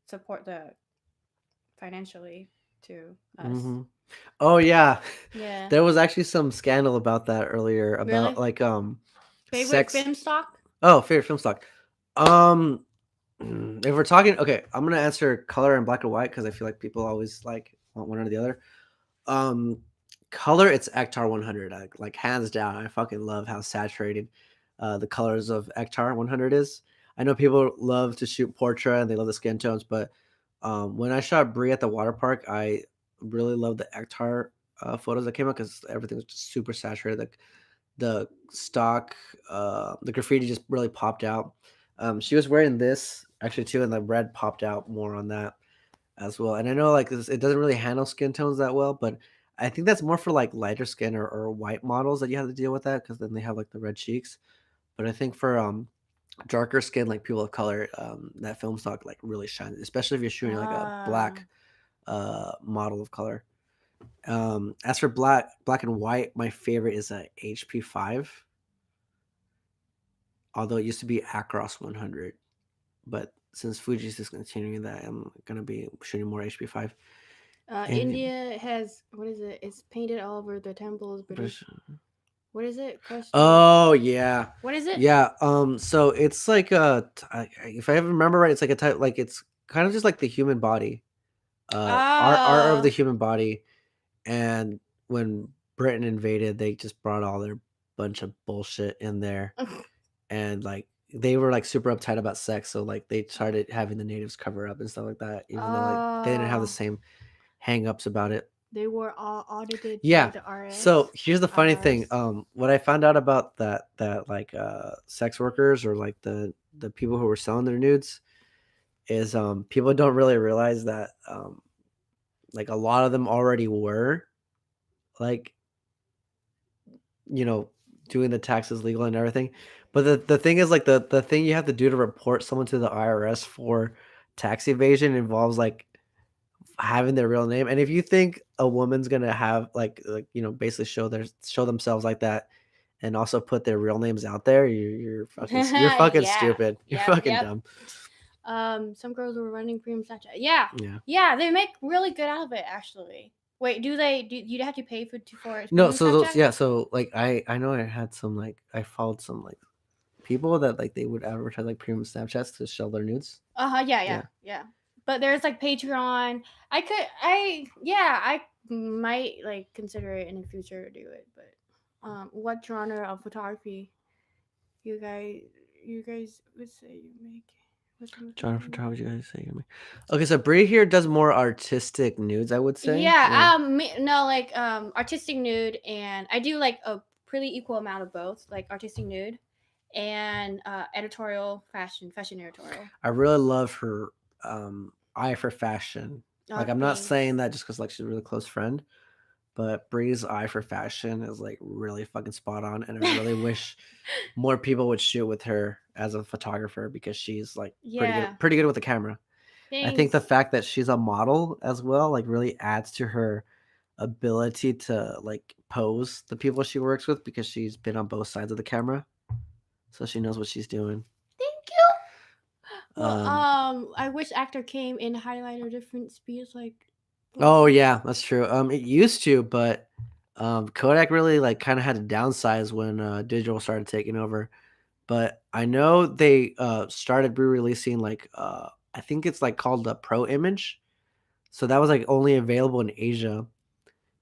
support the financially to us. Mhm. Oh yeah, Yeah. there was actually some scandal about that earlier Really? about like Favorite sex. film stock? Oh, favorite film stock. Um, if we're talking, okay, I'm gonna answer color and black and white because I feel like people always like want one or the other. Um, color, it's Ektar 100. Like hands down, I fucking love how saturated the colors of Ektar 100 is. I know people love to shoot portrait and they love the skin tones, but when I shot Brie at the water park, I really love the Ektar photos that came out because everything was just super saturated. Like the stock, the graffiti just really popped out. She was wearing this actually too, and the red popped out more on that as well. And I know like it doesn't really handle skin tones that well, but I think that's more for like lighter skin or white models that you have to deal with that because then they have like the red cheeks. But I think for darker skin, like people of color, that film stock like really shines, especially if you're shooting like a black model of color. As for black and white, my favorite is a HP5. Although it used to be Acros 100, but since Fuji's discontinuing that, I'm gonna be shooting more HP5. And India has what is it? It's painted all over the temples. British. What is it? oh yeah, What is it? yeah. So it's like if I remember right, it's like a type like it's kind of just like the human body, art of the Oh. human body. And when Britain invaded, they just brought all their bunch of bullshit in there, and like they were like super uptight about sex, so like they started having the natives cover up and stuff like that, even though like they didn't have the Oh. same hang-ups about it. They were all audited by Yeah. the RS. So here's the funny thing. IRS. What I found out about that like sex workers or like the people who were selling their nudes is people don't really realize that like a lot of them already were like you know doing the taxes legal and everything. But the thing is like the thing you have to do to report someone to the IRS for tax evasion involves like having their real name. And if you think a woman's gonna have like basically show themselves like that and also put their real names out there, you're fucking Yeah. stupid. You're Yep. fucking Yep. dumb. Some girls were running premium Snapchat. Yeah. Yeah. Yeah, they make really good out of it actually. Wait, do you have to pay for No, premium so those Snapchat? yeah, so like I know I had some like I followed some like people that like they would advertise like premium Snapchats to show their nudes. Uh-huh, yeah, Yeah. yeah, yeah. But there's like Patreon. I might like consider it in the future to do it, but what genre of photography you guys you guys would say you make? What's the most Jonathan, popular? how would you guys say? Okay, so Brie here does more artistic nudes, I would say. Yeah, no, like artistic nude, and I do like a pretty equal amount of both, like artistic nude and editorial fashion editorial. I really love her eye for fashion. Oh, Like I'm not saying thanks. that just because like she's a really close friend, but Bree's eye for fashion is like really fucking spot on, and I really wish more people would shoot with her as a photographer because she's like Yeah, pretty good with the camera. I think the thanks. fact that she's a model as well like really adds to her ability to like pose the people she works with because she's been on both sides of the camera, so she knows what she's doing. Thank you. Well, Um, I wish actor came in highlighter different speeds, like. oh yeah, that's true. It used to, but Kodak really like kind of had to downsize when digital started taking over. But I know they started re-releasing like I think it's like called the Pro Image. So that was like only available in Asia,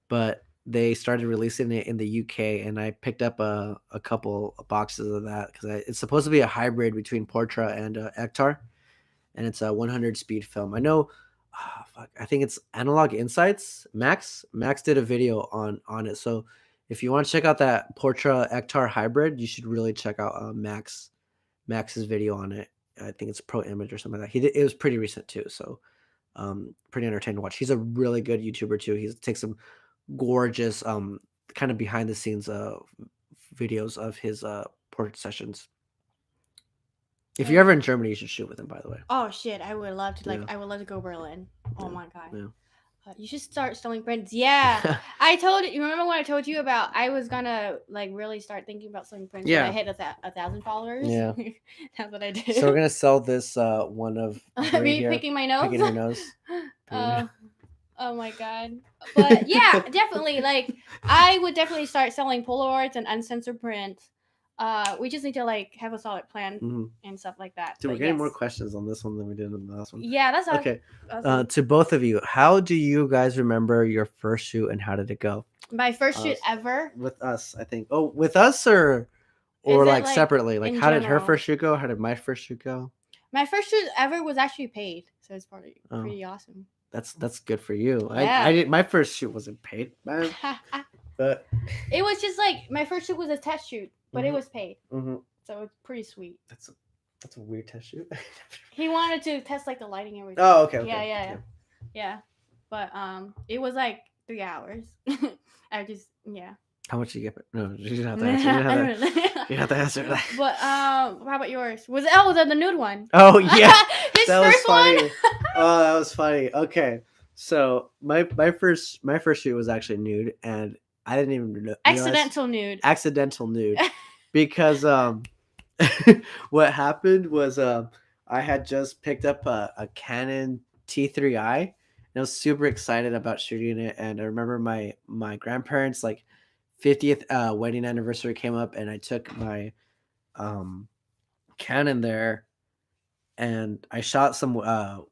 but they started releasing it in the UK, and I picked up a couple of boxes of that because it's supposed to be a hybrid between Portra and Ektar, and it's a 100 speed film. I know, fuck, I think it's Analog Insights. Max did a video on it, so if you want to check out that Portra Ektar hybrid, you should really check out Max's video on it. I think it's Pro Image or something like that. It was pretty recent too, so pretty entertaining to watch. He's a really good YouTuber too. He takes some gorgeous kind of behind the scenes videos of his portrait sessions. If you're ever in Germany, you should shoot with him, by the way. Oh shit! I would love to Yeah. I would love to go Berlin. Oh Yeah. my god. Yeah. You should start selling prints. Yeah, you remember when I told you about I was gonna like really start thinking about selling prints when I Yeah. hit 1,000 followers. Yeah. That's what I did. So we're gonna sell this one of Brie Me here, picking my nose. picking her nose. Oh my god. But yeah, definitely. Like I would definitely start selling Polaroids and uncensored prints. We just need to like have a solid plan Mhm. and stuff like that. Dude, we're But getting more yes. questions on this one than we did on the last one. Yeah, that's all. Okay. Awesome. To both of you, how do you guys remember your first shoot and how did it go? My first shoot ever. With us, I think. Oh, with us or Is it, like like, separately? Like in how did her general? first shoot go? How did my first shoot go? My first shoot ever was actually paid, so it's probably Oh. pretty awesome. That's good for you. Yeah. I did my first shoot wasn't paid, man. But It was just like my first shoot was a test shoot, but it Mhm. was paid, mhm. so it's pretty sweet. That's a weird test shoot. He wanted to test like the lighting and everything. Oh, okay. Yeah. But it was like 3 hours. I just How much did you get? No, you didn't have to answer. You didn't have to answer that. But how about yours? Was the nude one? Oh yeah, His that was first funny. one. Oh, that was funny. Okay, so my first shoot was actually nude, and I didn't even realize accidental nude because what happened was I had just picked up a Canon T3i and I was super excited about shooting it, and I remember my grandparents like 50th wedding anniversary came up, and I took my Canon there and I shot some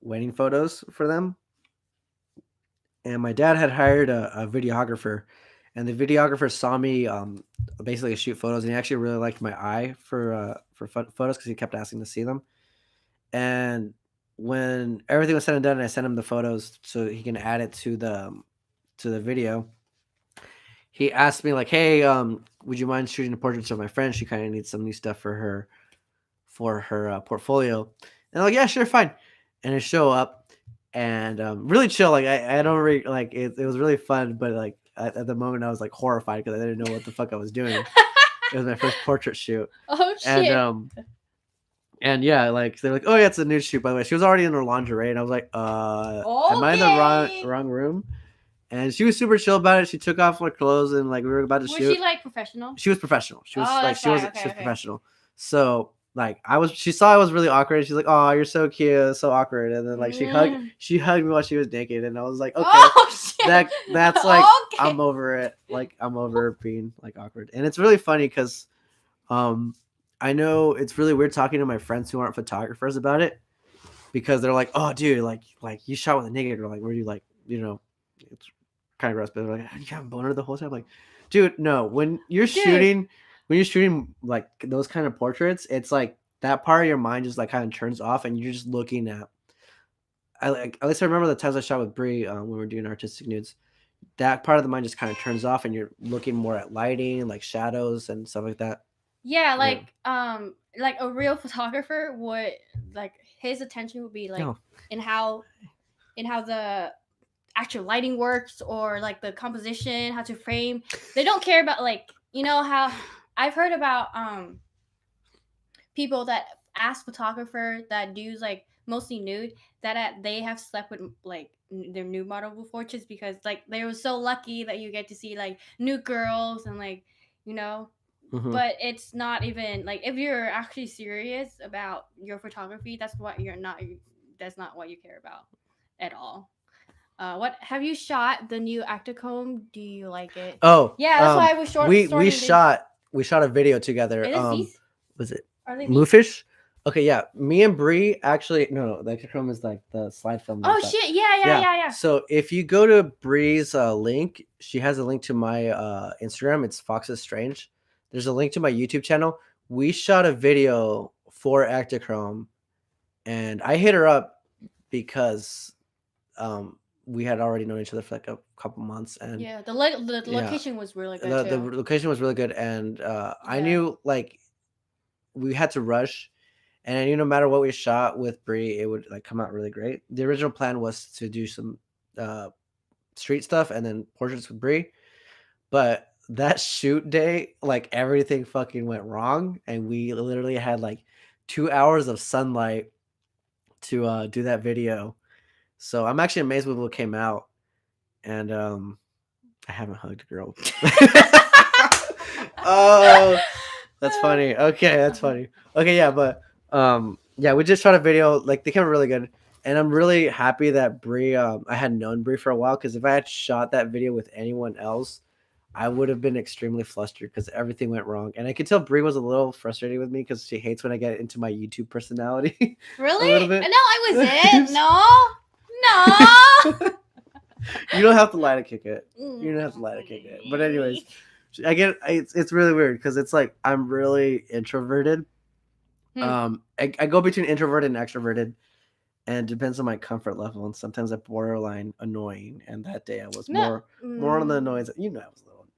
wedding photos for them, and my dad had hired a videographer, and the videographer saw me basically shoot photos, and he actually really liked my eye for photos because he kept asking to see them. And when everything was said and done, and I sent him the photos so he can add it to the video. He asked me like, "Hey, would you mind shooting the portraits of my friend? She kind of needs some new stuff for for her portfolio. And I'm like, yeah, sure, fine. And I show up and really chill. Like I don't really like it. It was really fun, but like at the moment I was like horrified because I didn't know what the fuck I was doing. It was my first portrait shoot, Oh and shit. yeah, like they're like, oh yeah, it's a nude shoot. By the way, she was already in her lingerie, and I was like, am I in the Okay. wrong room? And she was super chill about it. She took off her clothes and like we were about to Was shoot. she like professional? She was professional. She was Oh, like that's fine. Okay, she was okay. professional. So like she saw I was really awkward. She's like, oh, you're so cute, so awkward. And then like Mm. she hugged me while she was naked, and I was like, okay, Oh shit. that's like Okay. I'm over it. Like I'm over being like awkward. And it's really funny because I know it's really weird talking to my friends who aren't photographers about it because they're like, oh dude, like you shot with a nigga, or like were you like, it's kind of gross, but they're like, you haven't boner the whole time. Like, dude, no. When you're Dude. shooting like those kind of portraits, it's like that part of your mind just like kind of turns off, and you're just looking at. I like at least I remember the times I shot with Brie when we were doing artistic nudes. That part of the mind just kind of turns off, and you're looking more at lighting, like shadows and stuff like that. Yeah, Yeah. like a real photographer would like his attention would be like No. in how the actual lighting works or like the composition, how to frame. They don't care about like how I've heard about people that ask photographer that do like mostly nude that they have slept with like their nude model before just because like they were so lucky that you get to see like nude girls and like you know Mm-hmm. but it's not even like if you're actually serious about your photography that's not what you care about at all. What have you shot the new Acticomb? Do you like it? Oh, Yeah, that's why I was we sorting this. shot a video together. It is these? Was it Are they these? Moofish? Okay, yeah. Me and Bree actually no, the Chrome is like the slide film that we Oh shot. shit! Yeah, yeah, Yeah. yeah, yeah. So if you go to Bree's link, she has a link to my Instagram. It's Foxes Strange. There's a link to my YouTube channel. We shot a video for Actichrome, and I hit her up because we had already known each other for like a couple months, and Yeah, the yeah, location was really good the too. location was really good, and I Yeah. knew like we had to rush, and I knew no matter what we shot with Brie, it would like come out really great. The original plan was to do some uh, street stuff and then portraits with Brie, but that shoot day, like everything fucking went wrong, and we literally had like 2 hours of sunlight to do that video. So I'm actually amazed with what came out, and I haven't hugged a girl. Oh, that's funny. Okay, that's funny. Okay, yeah, but yeah, we just shot a video. Like they came out really good, and I'm really happy that Brie. I had known Brie for a while because if I had shot that video with anyone else, I would have been extremely flustered because everything went wrong, and I could tell Brie was a little frustrated with me because she hates when I get into my YouTube personality a Really? little bit. No, I wasn't. No. You don't have to lie to kick it. You don't have to lie to kick it. But anyways, it's really weird because it's like I'm really introverted. I go between introverted and extroverted, and it depends on my comfort level. And sometimes I'm borderline annoying. And that day I was No. more on the annoyance. I was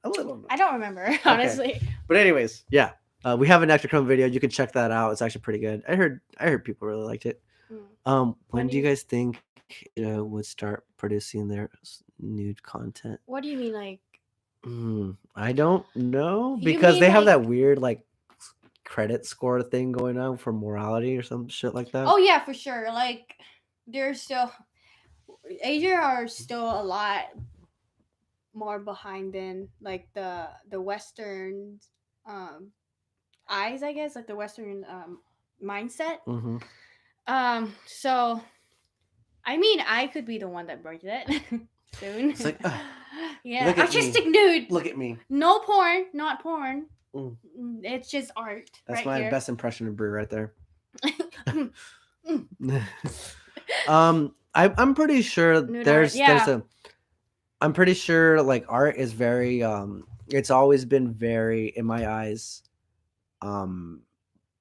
a little annoying. I don't remember honestly. But anyways, yeah, we have an Ectochrome video. You can check that out. It's actually pretty good. I heard people really liked it. When do you guys think would start producing their nude content? What do you mean, like? I don't know You because mean they have like? that weird like credit score thing going on for morality or some shit like that. Oh yeah, for sure. Like, there's still Asia are still a lot more behind than like the Western eyes, I guess, like the Western mindset. Mm-hmm. So I mean, I could be the one that breaks it soon. It's like, yeah, look at artistic me. nude. Look at me. No porn, not porn. Mm. It's just art. That's right my here. best impression of Brie right there. Mm. I'm pretty sure Nude there's art, yeah. there's a. I'm pretty sure like art is very it's always been very in my eyes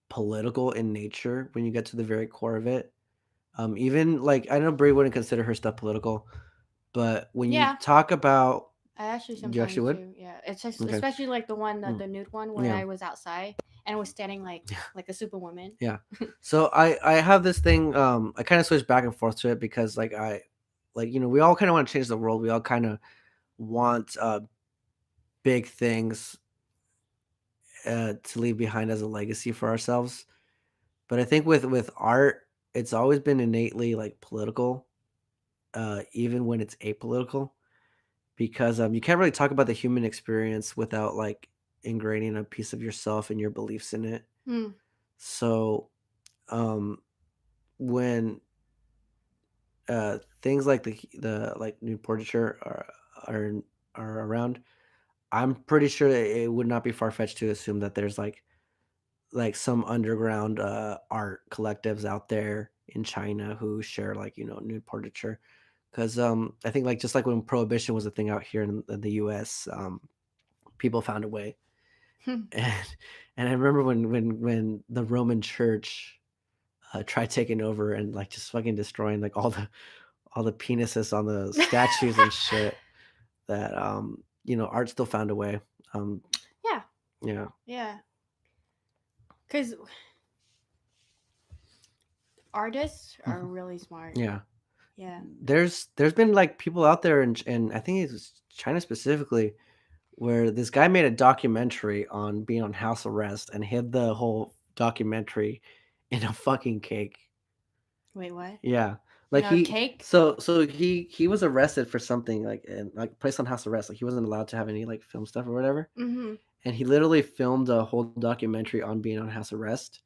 political in nature when you get to the very core of it. Even like I know Brie wouldn't consider her stuff political, but when you Yeah. talk about I actually You actually sometimes would? do. Yeah, it's just Okay. especially like the one, Mm. the nude one, where Yeah. I was outside and was standing like a superwoman. Yeah. So I have this thing. I kind of switch back and forth to it because like we all kind of want to change the world. We all kind of want big things to leave behind as a legacy for ourselves. But I think with art, it's always been innately like political, even when it's apolitical, because you can't really talk about the human experience without like ingraining a piece of yourself and your beliefs in it. Hmm. So um, when things like the like nude portraiture are are around, I'm pretty sure that it would not be far fetched to assume that there's like some underground art collectives out there in China who share like nude portraiture. Because I think like just like when prohibition was a thing out here in the U.S., people found a way, Hmm. and I remember when the Roman Church tried taking over and like just fucking destroying like all the penises on the statues and shit. That art still found a way. Um, Yeah, yeah, yeah. Because artists are mhm, really smart. yeah. Yeah. There's been like people out there and I think it's China specifically where this guy made a documentary on being on house arrest and hid the whole documentary in a fucking cake. Wait, what? Yeah. You Like know, cake. he was arrested for something like and like placed on house arrest. Like he wasn't allowed to have any like film stuff or whatever. Mm-hmm. And he literally filmed a whole documentary on being on house arrest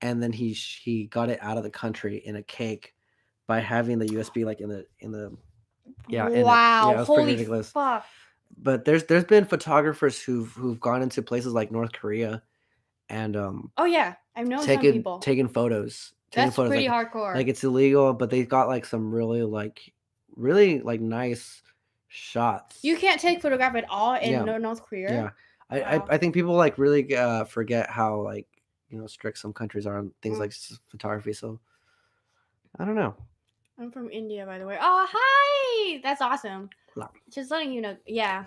and then he got it out of the country in a cake by having the USB like in the yeah, in it. Wow. Yeah, it was pretty Holy ridiculous. fuck. But there's been photographers who've gone into places like North Korea and Oh yeah, I've known some people. taking That's photos pretty hardcore. like it's illegal, but they got like some really like nice shots. You can't take photograph at all in Yeah, North Korea. yeah. I Wow. I think people like really forget how like strict some countries are on things Mm. like photography. So I don't know. I'm from India, by the way. Oh, hi! That's awesome. Hold Just letting you know. Yeah,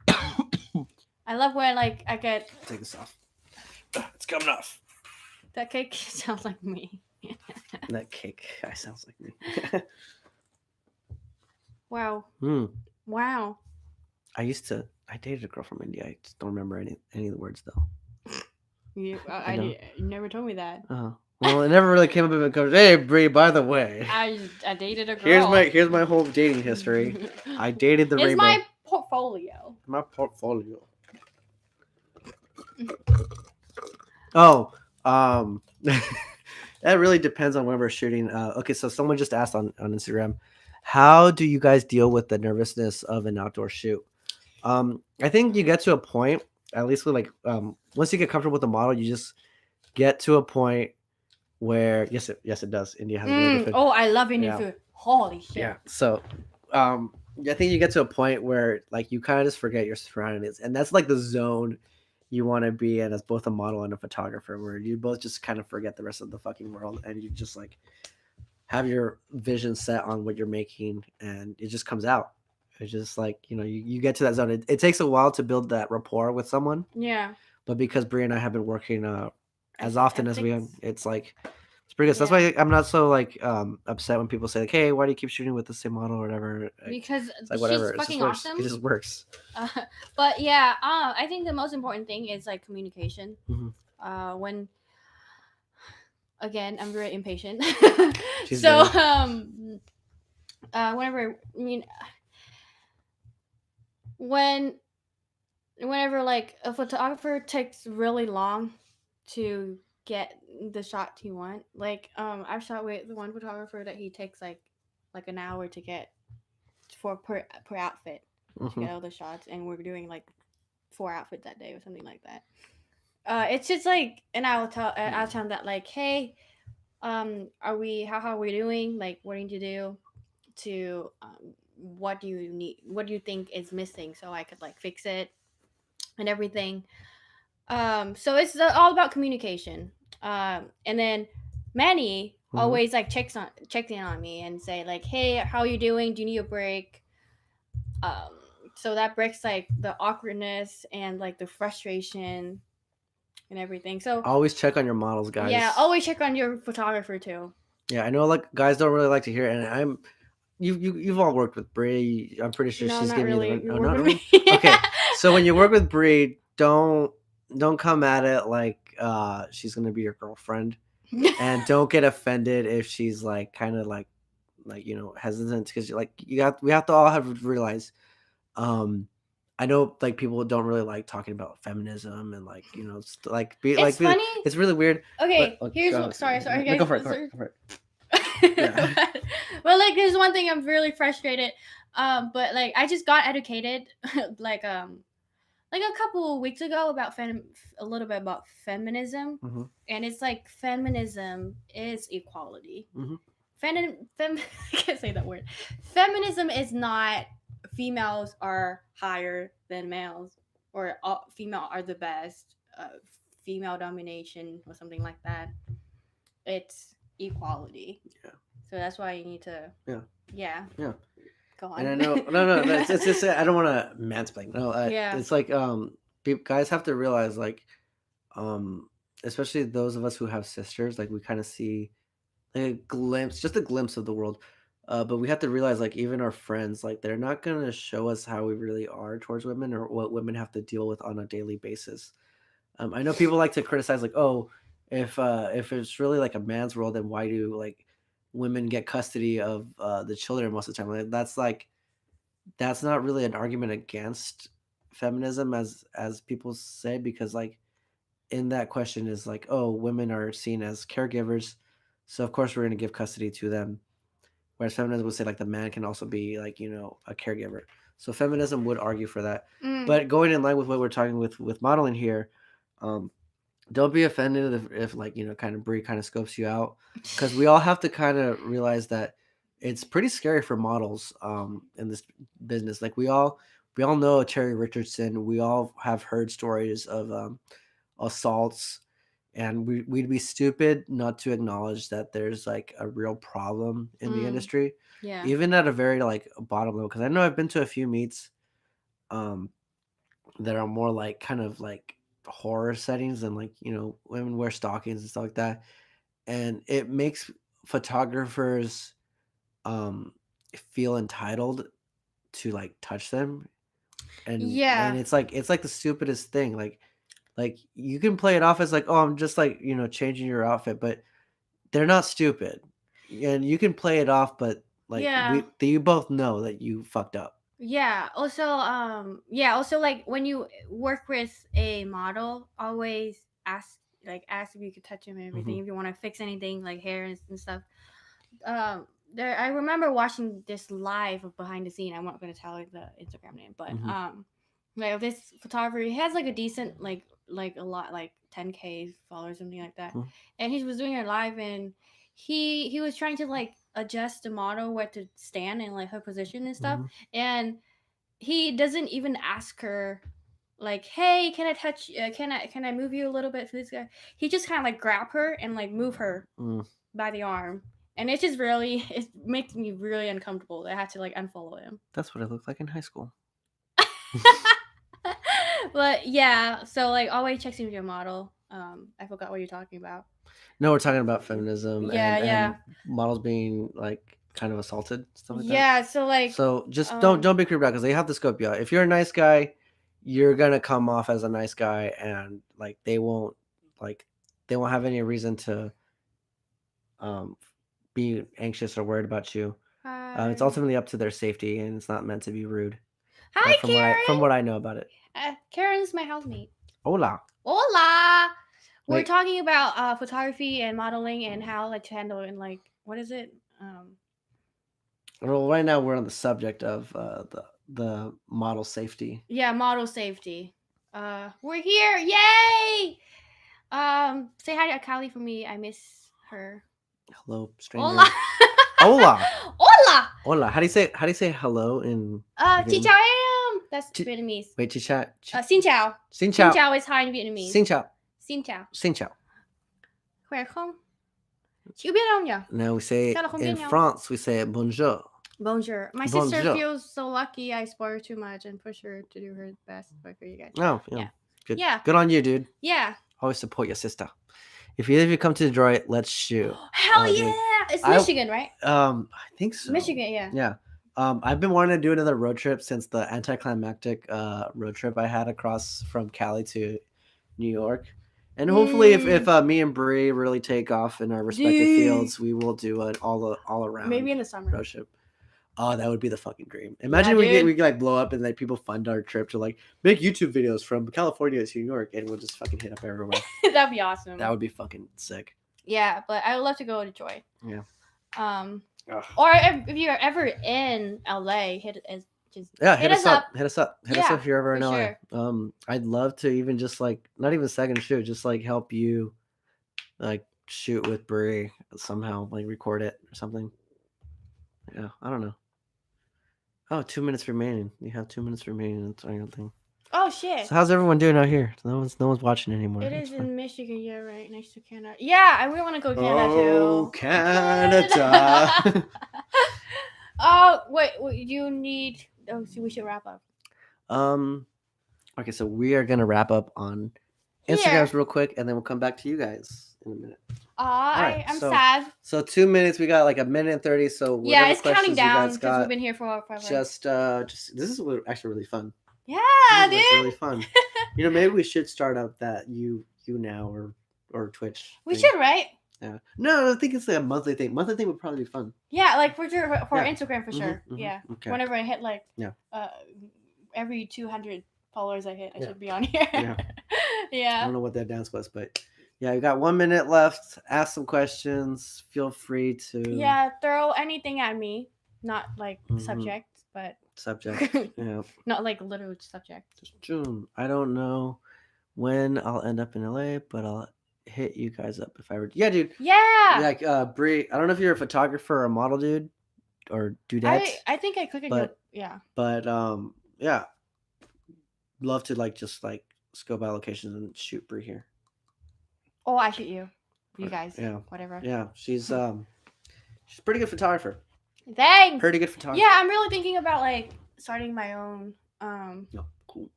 I love when like I get Take this off. It's coming off. that cake sounds like me. That cake guy sounds like me. Wow. Hmm. Wow. I dated a girl from India. I just don't remember any of the words though. I know. You never told me that. Well, it never really came up in the conversation. Hey, Bree. By the way, I dated a here's girl. my whole dating history. I dated the It's rainbow. my portfolio. My portfolio. Oh, that really depends on when we're shooting. Okay, so someone just asked on Instagram, how do you guys deal with the nervousness of an outdoor shoot? I think you get to a point, at least with like once you get comfortable with the model, you just get to a point where yes it does. India has really good food. Oh, I love Indian Yeah. food. Holy shit. Yeah. So I think you get to a point where like you kind of just forget your surroundings, and that's like the zone you want to be in as both a model and a photographer, where you both just kind of forget the rest of the fucking world, and you just like have your vision set on what you're making, and it just comes out. It's just like you get to that zone. It takes a while to build that rapport with someone, Yeah. but because Brie and I have been working as often as we have, Ethics. it's like it's pretty good. So that's why I'm not so like upset when people say like, "Hey, why do you keep shooting with the same model or whatever?" Like, Because it's like she's whatever. It just fucking works. awesome. It just works. But yeah, I think the most important thing is like communication. When again, I'm very impatient. She's So very- whenever when whenever like a photographer takes really long to get the shot you want, like I've shot with the one photographer that he takes like an hour to get for per outfit to get all the shots, and we're doing like 4 outfits that day or something like that. It's just like, and I'll tell them that like, hey, how are we doing? Like, what do you need to do to what do you need? What do you think is missing so I could like fix it and everything. So it's all about communication. And then Manny always like checks in on me and say like, hey, how are you doing? Do you need a break? so that breaks like the awkwardness and like the frustration and everything. So Always check on your models, yeah, guys. always check on your photographer too. Yeah, I know like guys don't really like to hear it, and you've all worked with Brie. I'm pretty sure No, she's not giving you the really. You oh, work not with really. me. Okay, so when you work with Brie, don't come at it like she's gonna be your girlfriend, and don't get offended if she's like kind of like hesitant because like we have to all have to realize um I know like people don't really like talking about feminism and like It's funny. it's really weird. But Okay, here's go what. Sorry, sorry, no, guys. go for it, go for it, Sorry. go for it. Yeah. Well, like there's one thing I'm really frustrated. But like I just got educated, like a couple of weeks ago about a little bit about feminism, hmm and it's like feminism is equality. hmm I can't say that word. Feminism is not females are higher than males or female are the best. Female domination or something like that. It's equality. Yeah. So that's why you need to. Yeah. Yeah. Yeah. Go on. And I know, no, it's just I don't want to mansplain. No, Yeah. it's like guys have to realize like um, especially those of us who have sisters, like we kind of see like just a glimpse of the world. But we have to realize like even our friends, like they're not gonna show us how we really are towards women or what women have to deal with on a daily basis. I know people like to criticize like, oh, if it's really like a man's world, then why do like women get custody of the children most of the time? That's not really an argument against feminism as people say because like in that question is like, oh, women are seen as caregivers, so of course we're going to give custody to them. Whereas feminism would say like the man can also be like a caregiver. So feminism would argue for that. Mm. But going in line with what we're talking with modeling here, um, don't be offended if like kind of Brie kind of scopes you out because we all have to kind of realize that it's pretty scary for models in this business. Like we all know Terry Richardson. We all have heard stories of assaults, and we'd be stupid not to acknowledge that there's like a real problem in the Mm. industry, Yeah. even at a very like bottom level. Because I know I've been to a few meets um, that are more like kind of like horror settings and like women wear stockings and stuff like that, and it makes photographers um, feel entitled to like touch them, and Yeah. it's like the stupidest thing. Like you can play it off as like, oh, I'm just like changing your outfit, but they're not stupid, and you can play it off, but like Yeah. you both know that you fucked up. Yeah. Also like when you work with a model, always ask if you could touch him and everything. hmm If you want to fix anything like hair and stuff. There I remember watching this live of behind the scene. I'm not gonna tell you the Instagram name, but hmm like this photographer, he has like a decent like a lot like 10K followers something like that, hmm and he was doing it live and he was trying to like adjust the model where to stand and like her position and stuff, hmm and he doesn't even ask her like, hey, can I touch can I move you a little bit to this guy. He just kind of like grab her and like move her mm. by the arm, and it's just really it makes me really uncomfortable. I had to like unfollow him. That's what I looked like in high school. But yeah, so like always check with your model. I forgot what you're talking about. No, we're talking about feminism Yeah, and yeah, models being like kind of assaulted, stuff like that. yeah. So like, So just don't be creeped out because they have to scope you out. If you're a nice guy, you're gonna come off as a nice guy, and like they won't have any reason to um be anxious or worried about you. It's hi, ultimately up to their safety, and it's not meant to be rude. hi, From Karen. what I know about it. Karen's my housemate. Hola. Hola. We're Wait. talking about photography and modeling and how like to handle it and like what is it? Well, right now we're on the subject of the model safety. Yeah, model safety. We're here. Yay! Say hi to Akali for me. I miss her. Hello, stranger. Hola. Hola. Hola. Hola. How do you say hello in Chi Vietnamese? chào em. That's Chi- Vietnamese. Wait, chichat. Xin chào. Xin Xin chào. chào is hi in Vietnamese. Xin chào. Xin chào. Xin chào. Khỏe không? Chị có biết không nhỉ? Now we say Sao là không biết in nhau? France we say bonjour. Bonjour. My sister Bonjour. feels so lucky I spoil her too much and push her to do her best for you guys. Oh, yeah. Yeah. Good. Yeah. Good on you, dude. Yeah. Always support your sister. If either of you come to Detroit, let's shoot. Hell dude. yeah! It's I- Michigan, right? I think so. Michigan, yeah. Yeah. I've been wanting to do another road trip since the anticlimactic road trip I had across from Cali to New York. And hopefully, if me and Bree really take off in our respective Dude. fields, we will do an all around Maybe in the summer. road trip. Oh, that would be the fucking dream. Imagine we dude. like blow up and like people fund our trip to like make YouTube videos from California to New York, and we'll just fucking hit up everywhere. That'd be awesome. That would be fucking sick. Yeah, but I would love to go to Joy. Yeah. Ugh. Ugh. Or if you're ever in LA, hit us Hit us up. Hit us up Yeah, if you're ever in for LA. sure. I'd love to even just like not even second shoot, just like help you like shoot with Brie somehow, like record it or something. Yeah, I don't know. Oh, 2 minutes remaining. You have 2 minutes remaining. That's all your thing. Oh shit. So how's everyone doing out here? No one's watching anymore. It That's is fine. in Michigan, yeah, right next to Canada. Yeah, I really want to go to Canada Oh, too. Canada. Oh wait, you need. Oh, so we should wrap up. Okay, so we are gonna wrap up on Here. Instagrams real quick, and then we'll come back to you guys in a minute. Aw, I'm so- sad. So 2 minutes, we got like a minute and 30. So Yeah, whatever it's counting questions you down guys because we've got, been here for forever. just this is actually really fun. Yeah, This is, dude. like, really fun. You know, maybe we should start up that you now or Twitch. We thing. should, right? Yeah. No, I think it's like a monthly thing. Monthly thing would probably be fun. Yeah, like for sure, for Yeah. Instagram for sure. Mhm, Yeah. Okay. Whenever I hit like Yeah. Every 200 followers I hit, I Yeah. should be on here. Yeah. I Yeah. don't know what that dance was, but yeah, you got 1 minute left. Ask some questions. Feel free to Yeah, throw anything at me. Not like Mhm. subject, but subject. Yeah. not like literal subject. Just June. I don't know when I'll end up in LA, but I'll hit you guys up if I were. Yeah, dude. Yeah. Like Brie, I don't know if you're a photographer or a model, dude, or dudette, I think I click on but- yeah. but yeah, love to like just like scope out locations and shoot Brie here. Oh, I shoot you. You Right, guys. yeah. Whatever. Yeah, she's a pretty good photographer. Thanks. Pretty good photographer. Yeah, I'm really thinking about like starting my own No, cool.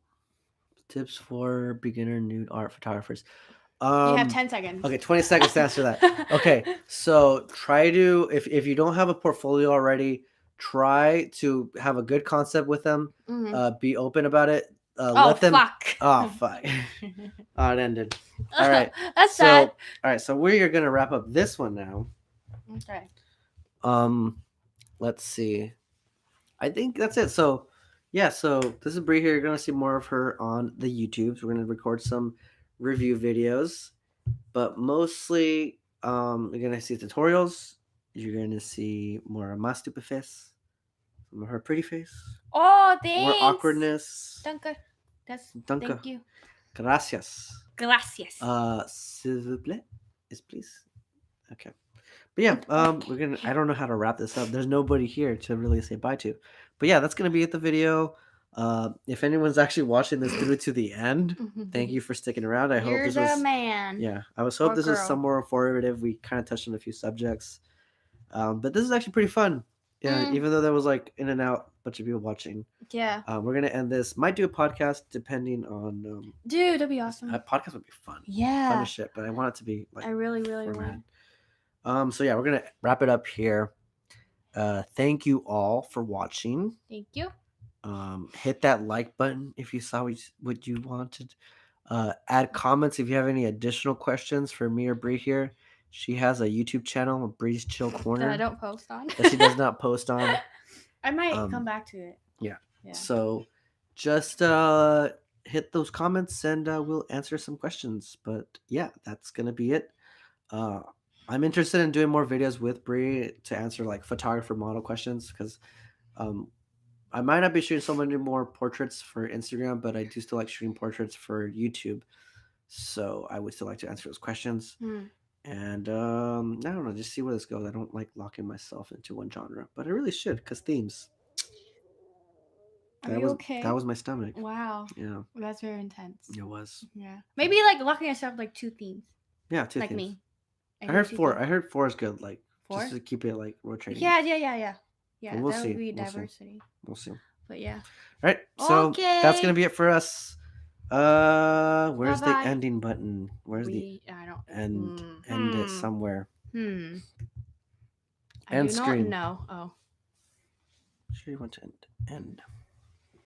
Tips for beginner nude art photographers. you have 10 seconds. Okay, 20 seconds to answer that. Okay, so try to if you don't have a portfolio already, try to have a good concept with them. Mhm. Be open about it. Oh, Let them. fuck. Oh fuck! Oh, it ended. All right. That's So sad. all right, so we are gonna wrap up this one now. Okay. Let's see. I think that's it. So yeah, so this is Brie here. You're gonna see more of her on the YouTubes. We're gonna record some review videos, but mostly you're gonna see tutorials. You're gonna see more of my stupid face, some of her pretty face, Oh, thanks. more awkwardness. Danke. That's Danke. thank you. Gracias. Gracias. S'il vous plaît, is please. Okay. But yeah, we're gonna. I don't know how to wrap this up. There's nobody here to really say bye to. But yeah, that's gonna be it. The video. If anyone's actually watching this through to the end, thank you for sticking around. I hope You're this the was. man. Yeah, I was hope Or this was girl. some more informative. We kind of touched on a few subjects, but this is actually pretty fun. Yeah, Mm. even though there was like in and out, bunch of people watching. Yeah. We're gonna end this. Might do a podcast depending on. Dude, that'd be awesome. A podcast would be fun. Fun Yeah. as shit, but I want it to be like I really, really formatted. want. So yeah, we're gonna wrap it up here. Thank you all for watching. Thank you. Hit that like button if you saw what you wanted. Add comments if you have any additional questions for me or Brie here. She has a YouTube channel, Brie's Chill That I Corner, don't post on. that she does not post on. I might Um, come back to it. yeah. Yeah. So just hit those comments and we'll answer some questions. But yeah, that's gonna be it. I'm interested in doing more videos with Brie to answer like photographer model questions because I might not be shooting so many more portraits for Instagram, but I do still like shooting portraits for YouTube. So I would still like to answer those questions. Hmm. And I don't know, just see where this goes. I don't like locking myself into one genre, but I really should because themes. Are That you was okay? that was my stomach. Wow. Yeah, That's very intense. it was. Yeah. Maybe like locking yourself like 2 themes. Yeah, two like themes. me. I do heard 2 four. themes. I heard four is good. Like 4? just to keep it like rotating. Yeah. Yeah, we'll that see. would be We'll see. diversity. We'll see. All But yeah. right. So that's gonna Okay. be it for us. Where's the Bye-bye. ending button? Where's I don't. end it somewhere? I End do not screen. know. Oh. Sure you want to end.